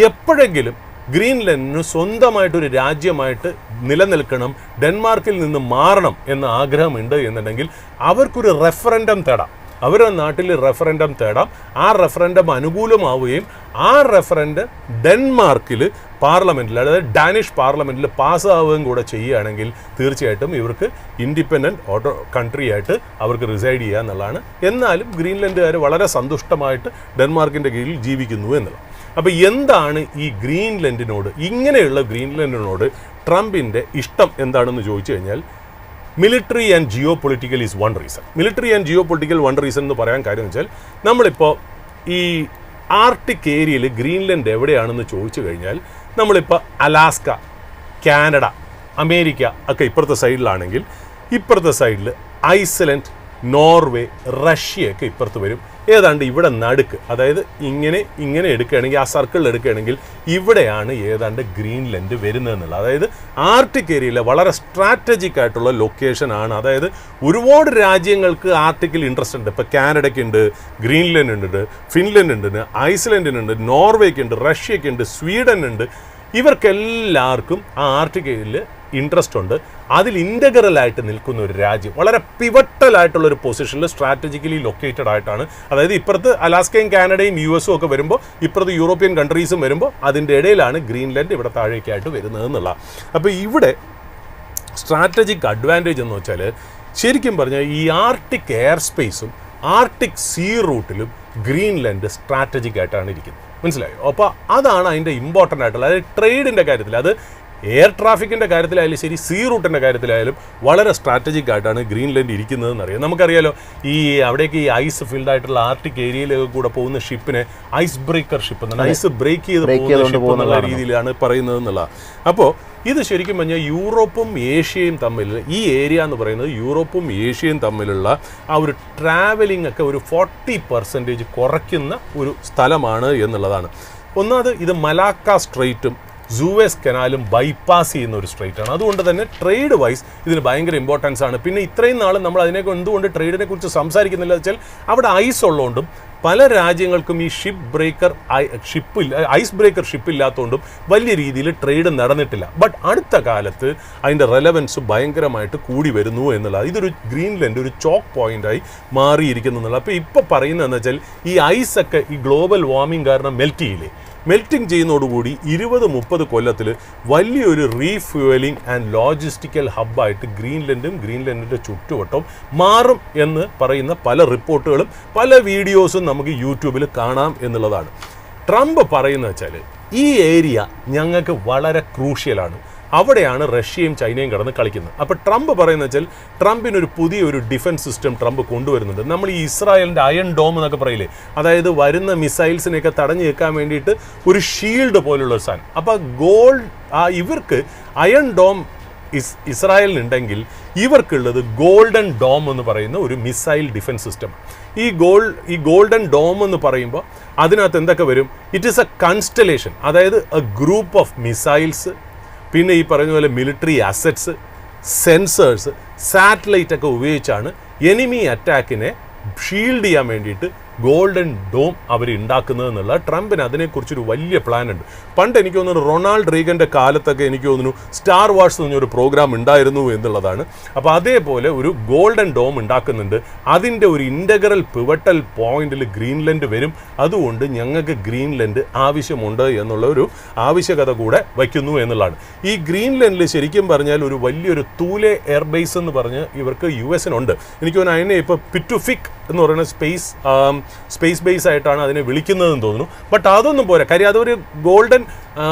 എപ്പോഴെങ്കിലും ഗ്രീൻലൻഡിന് സ്വന്തമായിട്ടൊരു രാജ്യമായിട്ട് നിലനിൽക്കണം, ഡെൻമാർക്കിൽ നിന്ന് മാറണം എന്ന ആഗ്രഹമുണ്ട് എന്നുണ്ടെങ്കിൽ അവർക്കൊരു റെഫറൻഡം തേടാം. അവരുടെ നാട്ടിൽ റെഫറൻഡം തേടാം. ആ റെഫറൻഡം അനുകൂലമാവുകയും ആ റെഫറൻഡം ഡെൻമാർക്കിൽ പാർലമെൻറ്റിൽ, അതായത് ഡാനിഷ് പാർലമെൻറ്റിൽ പാസ്സാവുകയും കൂടെ ചെയ്യുകയാണെങ്കിൽ തീർച്ചയായിട്ടും ഇവർക്ക് ഇൻഡിപെൻഡൻറ്റ് കൺട്രി ആയിട്ട് അവർക്ക് റിസൈഡ് ചെയ്യുക എന്നുള്ളതാണ്. എന്നാലും ഗ്രീൻലൻഡുകാർ വളരെ സന്തുഷ്ടമായിട്ട് ഡെൻമാർക്കിൻ്റെ കീഴിൽ ജീവിക്കുന്നു എന്നുള്ളത്. അപ്പോൾ എന്താണ് ഈ ഗ്രീൻലൻഡിനോട്, ഇങ്ങനെയുള്ള ഗ്രീൻലൻഡിനോട് ട്രംപിൻ്റെ ഇഷ്ടം എന്താണെന്ന് ചോദിച്ചു കഴിഞ്ഞാൽ, military and geo political is one reason. Military and geo political one reason എന്ന് പറയാൻ കാര്യം വെച്ചാൽ, നമ്മളിപ്പോൾ ഈ ആർട്ടിക് ഏരിയയിൽ ഗ്രീൻലൻഡ് എവിടെയാണെന്ന് ചോദിച്ചു കഴിഞ്ഞാൽ, നമ്മളിപ്പോൾ അലാസ്ക, കാനഡ, അമേരിക്ക ഒക്കെ ഇപ്പുറത്തെ സൈഡിലാണെങ്കിൽ, ഇപ്പുറത്തെ സൈഡിൽ ഐസ്ലൻഡ്, നോർവേ, റഷ്യയൊക്കെ ഇപ്പുറത്ത് വരും. ഏതാണ്ട് ഇവിടെ നടുക്ക്, അതായത് ഇങ്ങനെ എടുക്കുകയാണെങ്കിൽ, ആ സർക്കിളിൽ എടുക്കുകയാണെങ്കിൽ ഇവിടെയാണ് ഏതാണ്ട് ഗ്രീൻലൻഡ് വരുന്നതെന്നുള്ളത്. അതായത് ആർട്ടിക് ഏരിയയിലെ വളരെ സ്ട്രാറ്റജിക് ആയിട്ടുള്ള ലൊക്കേഷനാണ്. അതായത് ഒരുപാട് രാജ്യങ്ങൾക്ക് ആർട്ടിക്കിൽ ഇൻട്രസ്റ്റ് ഉണ്ട്. ഇപ്പോൾ കാനഡയ്ക്കുണ്ട്, ഗ്രീൻലൻഡ് ഉണ്ട്, ഫിൻലൻഡ് ഉണ്ട്, ഐസ്ലൻഡിനുണ്ട്, നോർവേക്കുണ്ട്, റഷ്യക്കുണ്ട്, സ്വീഡൻ ഉണ്ട്. ഇവർക്കെല്ലാവർക്കും ആ ആർട്ടിക്കിൽ ഇൻട്രസ്റ്റ് ഉണ്ട്. അതിൽ ഇൻ്റഗ്രലായിട്ട് നിൽക്കുന്ന ഒരു രാജ്യം, വളരെ പിവട്ടലായിട്ടുള്ളൊരു പൊസിഷനിൽ സ്ട്രാറ്റജിക്കലി ലൊക്കേറ്റഡ് ആയിട്ടാണ്. അതായത് ഇപ്പുറത്ത് അലാസ്കയും കാനഡയും US ഒക്കെ വരുമ്പോൾ, ഇപ്പുറത്ത് യൂറോപ്യൻ കൺട്രീസും വരുമ്പോൾ അതിൻ്റെ ഇടയിലാണ് ഗ്രീൻലൻഡ് ഇവിടെ താഴേക്കായിട്ട് വരുന്നത് എന്നുള്ള. അപ്പോൾ ഇവിടെ സ്ട്രാറ്റജിക് അഡ്വാൻറ്റേജ് എന്ന് വെച്ചാൽ, ശരിക്കും പറഞ്ഞാൽ ഈ ആർട്ടിക് എയർ സ്പേസും ആർട്ടിക് സീ റൂട്ടിലും ഗ്രീൻലൻഡ് സ്ട്രാറ്റജിക് ആയിട്ടാണ് ഇരിക്കുന്നത്. മനസ്സിലായോ? അപ്പോൾ അതാണ് അതിൻ്റെ ഇമ്പോർട്ടൻ്റ് ആയിട്ടുള്ള, അതായത് ട്രേഡിൻ്റെ കാര്യത്തിൽ, അത് എയർ ട്രാഫിക്കിൻ്റെ കാര്യത്തിലായാലും ശരി, സീ റൂട്ടിൻ്റെ കാര്യത്തിലായാലും വളരെ സ്ട്രാറ്റജിക് ആയിട്ടാണ് ഗ്രീൻലൻഡ് ഇരിക്കുന്നതെന്ന് അറിയാം. നമുക്കറിയാലോ, ഈ അവിടേക്ക് ഈ ഐസ് ഫീൽഡ് ആയിട്ടുള്ള ആർട്ടിക് ഏരിയയിലേക്ക് കൂടെ പോകുന്ന ഷിപ്പിനെ ഐസ് ബ്രേക്കർ ഷിപ്പ് എന്നാണ്, ഐസ് ബ്രേക്ക് ചെയ്ത് പോകുന്ന ഷിപ്പ് എന്നുള്ള രീതിയിലാണ് പറയുന്നത് എന്നുള്ള. അപ്പോൾ ഇത് ശരിക്കും പറഞ്ഞാൽ യൂറോപ്പും ഏഷ്യയും തമ്മിൽ, ഈ ഏരിയ എന്ന് പറയുന്നത് യൂറോപ്പും ഏഷ്യയും തമ്മിലുള്ള ആ ഒരു ട്രാവലിംഗ് ഒക്കെ ഒരു 40% കുറയ്ക്കുന്ന ഒരു സ്ഥലമാണ് എന്നുള്ളതാണ്. ഒന്നാമത് ഇത് മലാക്ക സ്ട്രെയിറ്റും സൂവേസ് കനാലും ബൈപ്പാസ് ചെയ്യുന്ന ഒരു സ്ട്രെയിറ്റ് ആണ്. അതുകൊണ്ട് തന്നെ ട്രേഡ് വൈസ് ഇതിന് ഭയങ്കര ഇമ്പോർട്ടൻസ് ആണ്. പിന്നെ ഇത്രയും നാൾ നമ്മൾ അതിനെയൊക്കെ എന്തുകൊണ്ട് ട്രേഡിനെ കുറിച്ച് സംസാരിക്കുന്നില്ല വെച്ചാൽ, അവിടെ ഐസ് ഉള്ളതുകൊണ്ടും പല രാജ്യങ്ങൾക്കും ഈ ഐസ് ബ്രേക്കർ ഷിപ്പ് ഇല്ലാത്തതുകൊണ്ടും വലിയ രീതിയിൽ ട്രേഡ് നടന്നിട്ടില്ല. ബട്ട് അടുത്ത കാലത്ത് അതിൻ്റെ റെലവൻസ് ഭയങ്കരമായിട്ട് കൂടി വരുന്നു എന്നുള്ളത്, ഇതൊരു ഗ്രീൻലൻഡ് ഒരു ചോക്ക് പോയിൻ്റായി മാറിയിരിക്കുന്നു എന്നുള്ളത്. അപ്പോൾ ഇപ്പോൾ പറയുന്നതെന്ന് വെച്ചാൽ, ഈ ഐസൊക്കെ ഈ ഗ്ലോബൽ വാർമിംഗ് കാരണം മെൽറ്റിംഗ് ചെയ്യുന്നതോടുകൂടി 20-30 കൊല്ലത്തിൽ വലിയൊരു റീഫ്യൂവലിംഗ് ആൻഡ് ലോജിസ്റ്റിക്കൽ ഹബ്ബായിട്ട് ഗ്രീൻലൻഡിൻ്റെ ചുറ്റുവട്ടം മാറും എന്ന് പറയുന്ന പല റിപ്പോർട്ടുകളും പല വീഡിയോസും നമുക്ക് യൂട്യൂബിൽ കാണാം എന്നുള്ളതാണ്. ട്രംപ് പറയുന്നത് വെച്ചാൽ, ഈ ഏരിയ ഞങ്ങൾക്ക് വളരെ ക്രൂഷ്യലാണ്, അവിടെയാണ് റഷ്യയും ചൈനയും കിടന്ന് കളിക്കുന്നത്. അപ്പോൾ ട്രംപ് പറയുന്നത് വെച്ചാൽ, ട്രംപിനൊരു പുതിയൊരു ഡിഫൻസ് സിസ്റ്റം ട്രംപ് കൊണ്ടുവരുന്നുണ്ട്. നമ്മൾ ഈ ഇസ്രായേലിൻ്റെ അയൺ ഡോം എന്നൊക്കെ പറയില്ലേ, അതായത് വരുന്ന മിസൈൽസിനെയൊക്കെ തടഞ്ഞു വെക്കാൻ വേണ്ടിയിട്ട് ഒരു ഷീൽഡ് പോലുള്ള ഒരു സാധനം. അപ്പോൾ ഇവർക്ക് അയൺ ഡോം ഇസ്രായേലിനുണ്ടെങ്കിൽ, ഇവർക്കുള്ളത് ഗോൾഡൻ ഡോം എന്ന് പറയുന്ന ഒരു മിസൈൽ ഡിഫൻസ് സിസ്റ്റം. ഈ ഗോൾഡൻ ഡോം എന്ന് പറയുമ്പോൾ അതിനകത്ത് എന്തൊക്കെ വരും? ഇറ്റ് ഈസ് എ കൺസ്റ്റലേഷൻ, അതായത് എ ഗ്രൂപ്പ് ഓഫ് മിസൈൽസ്, പിന്നെ ഈ പറയുന്ന പോലെ മിലിറ്ററി അസറ്റ്സ്, സെൻസേഴ്സ്, സാറ്റലൈറ്റ് ഒക്കെ ഉപയോഗിച്ചാണ് എനിമി അറ്റാക്കിനെ ഷീൽഡ് ചെയ്യാൻ വേണ്ടിയിട്ട് ഗോൾഡൻ ഡോം അവർ ഉണ്ടാക്കുന്നത് എന്നുള്ള. ട്രംപിന് അതിനെക്കുറിച്ചൊരു വലിയ പ്ലാൻ ഉണ്ട്. പണ്ട് എനിക്ക് തോന്നുന്നു റൊണാൾഡ് റീഗൻ്റെ കാലത്തൊക്കെ എനിക്ക് തോന്നുന്നു സ്റ്റാർ വാർസ് എന്ന് പറഞ്ഞൊരു പ്രോഗ്രാം ഉണ്ടായിരുന്നു എന്നുള്ളതാണ്. അപ്പോൾ അതേപോലെ ഒരു ഗോൾഡൻ ഡോം ഉണ്ടാക്കുന്നുണ്ട്. അതിൻ്റെ ഒരു ഇൻ്റഗ്രൽ പിവട്ടൽ പോയിന്റിൽ ഗ്രീൻലൻഡ് വരും. അതുകൊണ്ട് ഞങ്ങൾക്ക് ഗ്രീൻലൻഡ് ആവശ്യമുണ്ട് എന്നുള്ള ഒരു ആവശ്യകത കൂടെ വയ്ക്കുന്നു എന്നുള്ളതാണ്. ഈ ഗ്രീൻലൻഡിൽ ശരിക്കും പറഞ്ഞാൽ ഒരു വലിയൊരു തൂലെ എയർബേസ് എന്ന് പറഞ്ഞ് ഇവർക്ക് US-നുണ്ട്. എനിക്ക് തോന്നുന്നു അതിനെ ഇപ്പോൾ പിറ്റുഫിക് എന്ന് പറയുന്ന സ്പേസ് ബേസ് ആയിട്ടാണ് അതിനെ വിളിക്കുന്നതെന്ന് തോന്നുന്നു. ബട്ട് അതൊന്നും പോരാ, കാര്യം അതൊരു ഗോൾഡൻ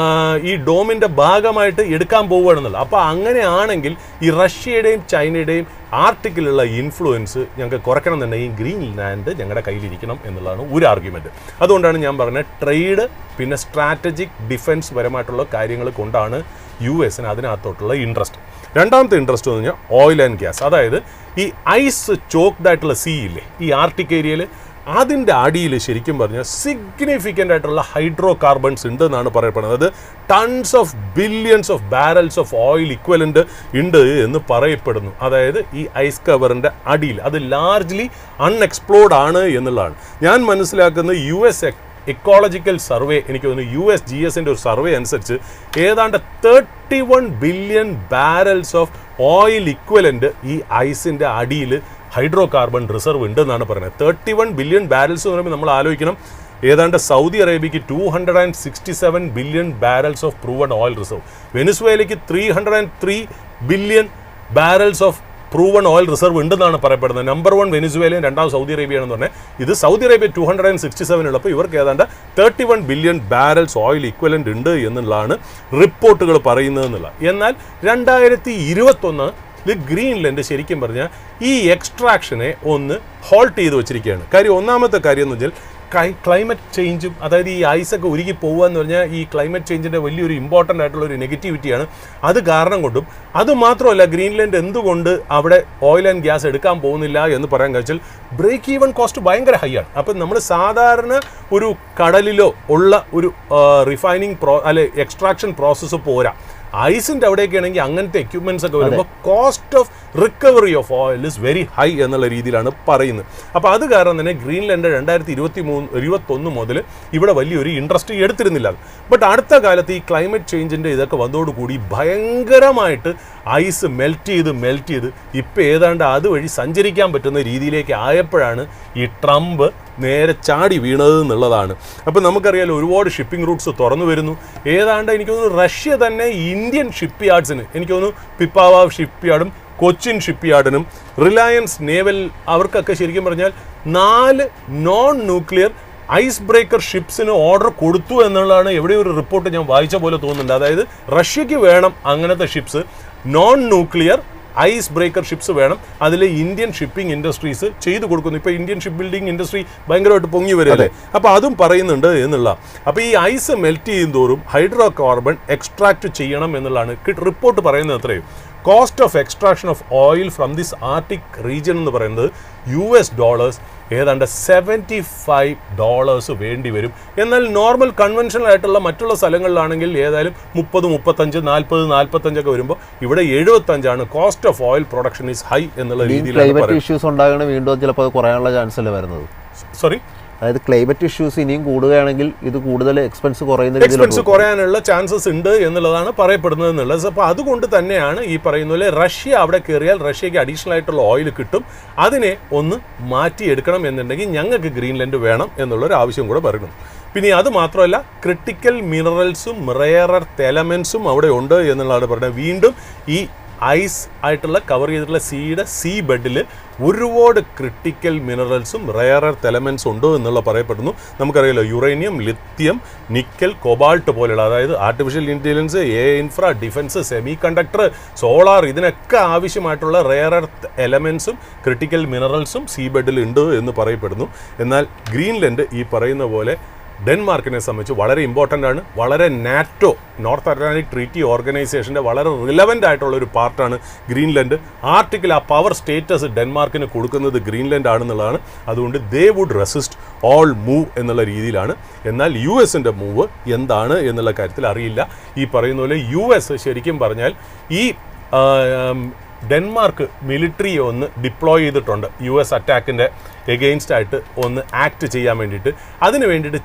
ഈ ഡോമിൻ്റെ ഭാഗമായിട്ട് എടുക്കാൻ പോവുകയാണെന്നുള്ളത്. അപ്പോൾ അങ്ങനെയാണെങ്കിൽ ഈ റഷ്യയുടെയും ചൈനയുടെയും ആർട്ടിക്കിലുള്ള ഇൻഫ്ലുവൻസ് ഞങ്ങൾക്ക് കുറയ്ക്കണം എന്നുണ്ടെങ്കിൽ ഗ്രീൻലാൻഡ് ഞങ്ങളുടെ കയ്യിലിരിക്കണം എന്നുള്ളതാണ് ഒരു ആർഗ്യുമെൻറ്റ്. അതുകൊണ്ടാണ് ഞാൻ പറഞ്ഞത്, ട്രേഡ് പിന്നെ സ്ട്രാറ്റജിക് ഡിഫൻസ് പരമായിട്ടുള്ള കാര്യങ്ങൾ കൊണ്ടാണ് US അതിനകത്തോട്ടുള്ള ഇൻട്രസ്റ്റ്. രണ്ടാമത്തെ ഇൻട്രസ്റ്റ് എന്ന് പറഞ്ഞാൽ ഓയിൽ ആൻഡ് ഗ്യാസ്. അതായത് ഈ ഐസ് ചോക്ക്ഡ് ആയിട്ടുള്ള സീ ഇല്ലേ, ഈ ആർട്ടിക് ഏരിയയിൽ, അതിൻ്റെ അടിയിൽ ശരിക്കും പറഞ്ഞാൽ സിഗ്നിഫിക്കൻ്റ് ആയിട്ടുള്ള ഹൈഡ്രോ കാർബൺസ് ഉണ്ട് എന്നാണ് പറയപ്പെടുന്നത്. അത് tons of billions of barrels of oil equivalent ഉണ്ട് എന്ന് പറയപ്പെടുന്നു. അതായത് ഈ ഐസ് കവറിൻ്റെ അടിയിൽ അത് ലാർജ്ലി അൺഎക്സ്പ്ലോർഡ് ആണ് എന്നുള്ളതാണ്. ഞാൻ മനസ്സിലാക്കുന്നത് US എക്കോളജിക്കൽ സർവേ, എനിക്ക് തോന്നുന്നു USGSൻ്റെ ഒരു സർവേ അനുസരിച്ച് ഏതാണ്ട് 31 billion barrels of oil equivalent ഈ ഐസിൻ്റെ അടിയിൽ ഹൈഡ്രോ കാർബൺ റിസർവ് ഉണ്ട് എന്നാണ് പറയുന്നത്. 31 ബില്യൺ ബാരൽസ് എന്ന് പറയുമ്പോൾ നമ്മൾ ആലോചിക്കണം, ഏതാണ്ട് സൗദി അറേബ്യയ്ക്ക് 267 billion barrels of proven oil reserve, വെനിസ്വേലയ്ക്ക് 303 billion barrels of proven oil reserve ഉണ്ടെന്നാണ് പറയപ്പെടുന്നത്. നമ്പർ 1 വെനിസ്വേലയും, രണ്ടാമത് സൗദി അറേബ്യയാണെന്ന് പറഞ്ഞാൽ ഇത് സൗദി അറേബ്യ 267 ഉള്ളപ്പോൾ ഇവർക്ക് ഏതാണ്ട് 31 ബില്യൺ ബാരൽസ് ഓയിൽ ഇക്വലൻ്റ് ഉണ്ട് എന്നുള്ളതാണ് റിപ്പോർട്ടുകൾ പറയുന്നതെന്നുള്ള. എന്നാൽ 2021 ഗ്രീൻലൻഡ് ശരിക്കും പറഞ്ഞാൽ ഈ എക്സ്ട്രാക്ഷനെ ഒന്ന് ഹോൾട്ട് ചെയ്ത് വെച്ചിരിക്കുകയാണ്. കാര്യം, ഒന്നാമത്തെ കാര്യം എന്ന് വെച്ചാൽ ക്ലൈമറ്റ് ചേഞ്ചും, അതായത് ഈ ഐസൊക്കെ ഉരുകി പോകുക എന്ന് പറഞ്ഞാൽ ഈ ക്ലൈമറ്റ് ചേഞ്ചിൻ്റെ വലിയൊരു ഇമ്പോർട്ടൻ്റ് ആയിട്ടുള്ള ഒരു നെഗറ്റിവിറ്റിയാണ്. അത് കാരണം കൊണ്ടും, അതുമാത്രമല്ല ഗ്രീൻലൻഡ് എന്തുകൊണ്ട് അവിടെ ഓയിൽ ആൻഡ് ഗ്യാസ് എടുക്കാൻ പോകുന്നില്ല എന്ന് പറയാൻ കഴിച്ചാൽ ബ്രേക്ക് ഈവൻ കോസ്റ്റ് ഭയങ്കര ഹൈ ആണ്. അപ്പം നമ്മൾ സാധാരണ ഒരു കടലിലോ ഉള്ള ഒരു റിഫൈനിങ് എക്സ്ട്രാക്ഷൻ പ്രോസസ്സ് പോരാ. ഐസിൻ്റെ അവിടെയൊക്കെ ആണെങ്കിൽ അങ്ങനത്തെ എക്യുപ്മെൻറ്റ്സ് ഒക്കെ വരുമ്പോൾ cost of recovery of oil is very high എന്നുള്ള രീതിയിലാണ് പറയുന്നത്. അപ്പോൾ അത് കാരണം തന്നെ ഗ്രീൻലൻഡ് 2021 മുതൽ ഇവിടെ വലിയൊരു ഇൻട്രസ്റ്റ് എടുത്തിരുന്നില്ല. ബട്ട് അടുത്ത കാലത്ത് ഈ ക്ലൈമറ്റ് ചേഞ്ചിൻ്റെ ഇതൊക്കെ വന്നതോടുകൂടി ഭയങ്കരമായിട്ട് ഐസ് മെൽറ്റ് ചെയ്ത് ഇപ്പോൾ ഏതാണ്ട് അതുവഴി സഞ്ചരിക്കാൻ പറ്റുന്ന രീതിയിലേക്ക് ആയപ്പോഴാണ് ഈ ട്രംപ് നേരെ ചാടി വീണത് എന്നുള്ളതാണ്. അപ്പോൾ നമുക്കറിയാലോ, ഒരുപാട് ഷിപ്പിംഗ് റൂട്ട്സ് തുറന്നു വരുന്നു. ഏതാണ്ട് എനിക്ക് തോന്നുന്നു റഷ്യ തന്നെ ഇന്ത്യൻ ഷിപ്പ് യാർഡ്സിന്, എനിക്ക് തോന്നുന്നു പിപ്പാവ ഷിപ്പ് യാർഡും കൊച്ചിൻ ഷിപ്പ് യാർഡിനും റിലയൻസ് നേവൽ, അവർക്കൊക്കെ ശരിക്കും പറഞ്ഞാൽ 4 നോൺ ന്യൂക്ലിയർ ഐസ് ബ്രേക്കർ ഷിപ്സിന് ഓർഡർ കൊടുത്തു എന്നുള്ളതാണ് എവിടെയോ ഒരു റിപ്പോർട്ട് ഞാൻ വായിച്ച പോലെ തോന്നുന്നുണ്ട്. അതായത് റഷ്യക്ക് വേണം അങ്ങനത്തെ ships, non nuclear ice breaker ships വേണം. അതിൽ ഇന്ത്യൻ ഷിപ്പിംഗ് ഇൻഡസ്ട്രീസ് ചെയ്തു കൊടുക്കുന്നു. ഇപ്പോൾ ഇന്ത്യൻ ഷിപ്പ് ബിൽഡിംഗ് ഇൻഡസ്ട്രി ഭയങ്കരമായിട്ട് പൊങ്ങി വരികയല്ലേ. അപ്പോൾ അതും പറയുന്നുണ്ട് എന്നുള്ള. അപ്പോൾ ഈ ഐസ് മെൽറ്റ് ചെയ്യുന്തോറും ഹൈഡ്രോ കാർബൺ എക്സ്ട്രാക്ട് ചെയ്യണം എന്നുള്ളതാണ് റിപ്പോർട്ട് പറയുന്നത്. അത്രയും cost of extraction of oil from this Arctic region എന്ന് പറയുന്നത് $, ഏതാണ്ട് $75 വേണ്ടി വരും. എന്നാൽ നോർമൽ കൺവെൻഷണൽ ആയിട്ടുള്ള മറ്റുള്ള സ്ഥലങ്ങളിലാണെങ്കിൽ ഏതായാലും 30, 35, 40, 45 ഒക്കെ വരുമ്പോൾ ഇവിടെ 75 cost of oil production is high എന്നുള്ള രീതിയിലാണ്. ഇഷ്യൂസ് ഉണ്ടാകണം, വീണ്ടും ചിലപ്പോൾ അത് കുറയാനുള്ള ചാൻസ് അല്ലേ വരുന്നത്? സോറി, അതായത് ക്ലൈമറ്റ് ഇഷ്യൂസ് ഇനിയും കൂടുകയാണെങ്കിൽ ഇത് കൂടുതൽ എക്സ്പെൻസ് കുറയാനുള്ള ചാൻസസ് ഉണ്ട് എന്നുള്ളതാണ് പറയപ്പെടുന്നത് എന്നുള്ളത്. അപ്പോൾ അതുകൊണ്ട് തന്നെയാണ് ഈ പറയുന്ന പോലെ റഷ്യ അവിടെ കയറിയാൽ റഷ്യക്ക് അഡീഷണൽ ആയിട്ടുള്ള ഓയിൽ കിട്ടും, അതിനെ ഒന്ന് മാറ്റിയെടുക്കണം എന്നുണ്ടെങ്കിൽ ഞങ്ങൾക്ക് ഗ്രീൻലൻഡ് വേണം എന്നുള്ളൊരു ആവശ്യം കൂടെ പറയുന്നു. പിന്നെ അത് മാത്രമല്ല, ക്രിട്ടിക്കൽ മിനറൽസും റെയർ എർത്ത് എലമെൻസും അവിടെ ഉണ്ട് എന്നുള്ളതാണ് പറയുന്നത്. വീണ്ടും ഈ ഐസ് ആയിട്ടുള്ള കവർ ചെയ്തിട്ടുള്ള സീ ബെഡിൽ ഒരുപാട് ക്രിട്ടിക്കൽ മിനറൽസും റെയർ എർത്ത് എലമെൻറ്റ്സ് ഉണ്ട് എന്നുള്ള പറയപ്പെടുന്നു. നമുക്കറിയാലോ, യുറേനിയം, ലിത്യം, നിക്കൽ, കൊബാൾട്ട് പോലെയുള്ള, അതായത് artificial intelligence, infra, defence, semi conductor, solar, ഇതിനൊക്കെ ആവശ്യമായിട്ടുള്ള റെയർ എർത്ത് എലമെൻറ്റ്സും ക്രിട്ടിക്കൽ മിനറൽസും സീ ബെഡിൽ ഉണ്ട് എന്ന് പറയപ്പെടുന്നു. എന്നാൽ ഗ്രീൻലൻഡ് ഈ പറയുന്ന പോലെ ഡെൻമാർക്കിനെ സംബന്ധിച്ച് വളരെ ഇമ്പോർട്ടൻ്റ് ആണ്. വളരെ നാറ്റോ, നോർത്ത് അറ്റ്ലാന്റിക് ട്രീറ്റി ഓർഗനൈസേഷൻ്റെ വളരെ റിലവൻ്റ് ആയിട്ടുള്ള ഒരു പാർട്ടാണ് ഗ്രീൻലൻഡ്. ആർട്ടിക്കിൾ ആ പവർ സ്റ്റേറ്റസ് ഡെൻമാർക്കിന് കൊടുക്കുന്നത് ഗ്രീൻലൻഡ് ആണെന്നുള്ളതാണ്. അതുകൊണ്ട് they would resist all move എന്നുള്ള രീതിയിലാണ്. എന്നാൽ US-ൻ്റെ മൂവ് എന്താണ് എന്നുള്ള കാര്യത്തിൽ അറിയില്ല. ഈ പറയുന്ന പോലെ US ശരിക്കും പറഞ്ഞാൽ ഈ ഡെൻമാർക്ക് മിലിറ്ററി ഒന്ന് ഡിപ്ലോയ് ചെയ്തിട്ടുണ്ട് US അറ്റാക്കിൻ്റെ എഗെയിൻസ്റ്റ് ആയിട്ട് ഒന്ന് ആക്ട് ചെയ്യാൻ വേണ്ടിയിട്ട്. അതിന് വേണ്ടിയിട്ട്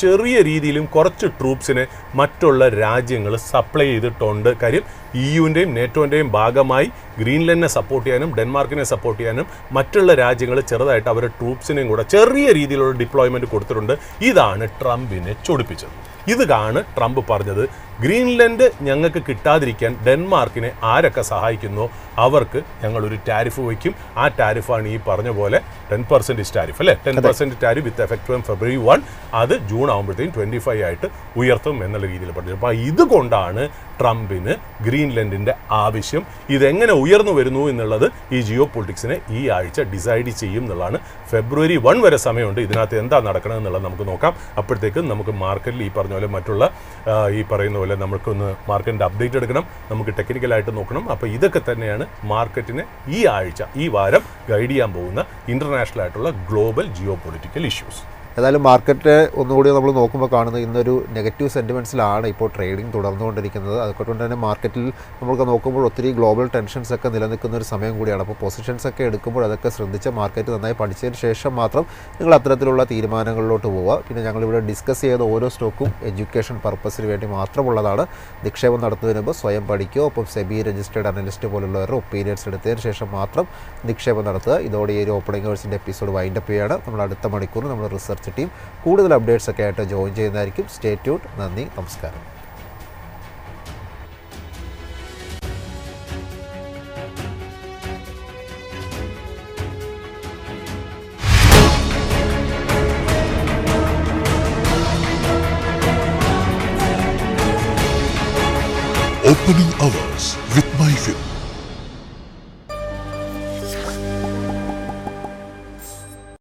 ചെറിയ രീതിയിലും കുറച്ച് ട്രൂപ്സിനെ മറ്റുള്ള രാജ്യങ്ങൾ സപ്ലൈ ചെയ്തിട്ടുണ്ട്. കാര്യം, EUവിൻ്റെയും നേറ്റോൻ്റെയും ഭാഗമായി ഗ്രീൻലൻഡിനെ സപ്പോർട്ട് ചെയ്യാനും ഡെൻമാർക്കിനെ സപ്പോർട്ട് ചെയ്യാനും മറ്റുള്ള രാജ്യങ്ങൾ ചെറുതായിട്ട് അവരുടെ ട്രൂപ്സിനെയും കൂടെ ചെറിയ രീതിയിലുള്ള ഡിപ്ലോയ്മെൻറ്റ് കൊടുത്തിട്ടുണ്ട്. ഇതാണ് ട്രംപിനെ ചൊടിപ്പിച്ചത്. ഇതാണ് ട്രംപ് പറഞ്ഞത്, ഗ്രീൻലൻഡ് ഞങ്ങൾക്ക് കിട്ടാതിരിക്കാൻ ഡെൻമാർക്കിനെ ആരൊക്കെ സഹായിക്കുന്നോ അവർക്ക് ഞങ്ങളൊരു ടാരിഫ് വയ്ക്കും. ആ ടാരിഫാണ് ഈ പറഞ്ഞ പോലെ 10% ടാരിഫ് അല്ലേ, 10% tariff with effect from February 1. അത് ജൂൺ ആകുമ്പോഴത്തേക്കും 25 ആയിട്ട് ഉയർത്തും എന്നുള്ള രീതിയിൽ പറഞ്ഞു. അപ്പോൾ ഇതുകൊണ്ടാണ് ട്രംപിന് ഗ്രീൻലൻഡിൻ്റെ ആവശ്യം ഇതെങ്ങനെ ഉയർന്നു വരുന്നു എന്നുള്ളത് ഈ ജിയോ പൊളിറ്റിക്സിനെ ഈ ആഴ്ച ഡിസൈഡ് ചെയ്യും എന്നുള്ളതാണ്. ഫെബ്രുവരി 1 വരെ സമയമുണ്ട്. ഇതിനകത്ത് എന്താ നടക്കണം എന്നുള്ളത് നമുക്ക് നോക്കാം. അപ്പോഴത്തേക്കും നമുക്ക് മാർക്കറ്റിൽ ഈ പറഞ്ഞ പോലെ മറ്റുള്ള ഈ പറയുന്ന പോലെ നമുക്കൊന്ന് മാർക്കറ്റിൻ്റെ അപ്ഡേറ്റ് എടുക്കണം, നമുക്ക് ടെക്നിക്കലായിട്ട് നോക്കണം. അപ്പോൾ ഇതൊക്കെ തന്നെയാണ് മാർക്കറ്റിനെ ഈ ആഴ്ച ഈ വാരം ഗൈഡ് ചെയ്യാൻ പോകുന്ന ഇൻ്റർനാഷണൽ ആയിട്ടുള്ള ഗ്ലോബൽ ജിയോ പൊളിറ്റിക്കൽ ഇഷ്യൂസ്. ഏതായാലും മാർക്കറ്റ് ഒന്നുകൂടി നമ്മൾ നോക്കുമ്പോൾ കാണുന്നത് ഇന്നൊരു നെഗറ്റീവ് സെൻറ്റിമെൻറ്റ്സിലാണ് ഇപ്പോൾ ട്രേഡിംഗ് തുടർന്നുകൊണ്ടിരിക്കുന്നത്. അതുകൊണ്ട് തന്നെ മാർക്കറ്റിൽ നമുക്ക് നോക്കുമ്പോൾ ഒത്തിരി ഗ്ലോബൽ ടെൻഷൻസ് ഒക്കെ നിലനിൽക്കുന്ന ഒരു സമയം കൂടിയാണ്. അപ്പോൾ പൊസിഷൻസ് ഒക്കെ എടുക്കുമ്പോൾ അതൊക്കെ ശ്രദ്ധിച്ച് മാർക്കറ്റ് നന്നായി പഠിച്ചതിന് ശേഷം മാത്രം നിങ്ങൾ അത്തരത്തിലുള്ള തീരുമാനങ്ങളിലോട്ട് പോവുക. പിന്നെ ഞങ്ങളിവിടെ ഡിസ്കസ് ചെയ്ത ഓരോ സ്റ്റോക്കും എഡ്യൂക്കേഷൻ പർപ്പസിന് വേണ്ടി മാത്രമുള്ളതാണ്. നിക്ഷേപം നടത്തുന്നതിന് മുമ്പ് സ്വയം പഠിക്കുക. ഒപ്പം സെബി രജിസ്റ്റേർഡ് അനലിസ്റ്റ് പോലുള്ളവരുടെ ഒപ്പീനിയൻസ് എടുത്തതിന് ശേഷം മാത്രം നിക്ഷേപം നടത്തുക. ഇതോടെ ഈ ഒരു ഓപ്പണിംഗ് ഹവേഴ്സിൻ്റെ എപ്പിസോഡ് വൈൻഡപ്പ് ചെയ്യുകയാണ്. നമ്മൾ അടുത്ത മണിക്കൂർ നമ്മൾ റിസർച്ച് ടീം കൂടുതൽ അപ്ഡേറ്റ്സ് ഒക്കെ ആയിട്ട് ജോയിൻ ചെയ്യുന്നതായിരിക്കും. Stay tuned. നന്ദി, നമസ്കാരം. Opening hours with MyFin.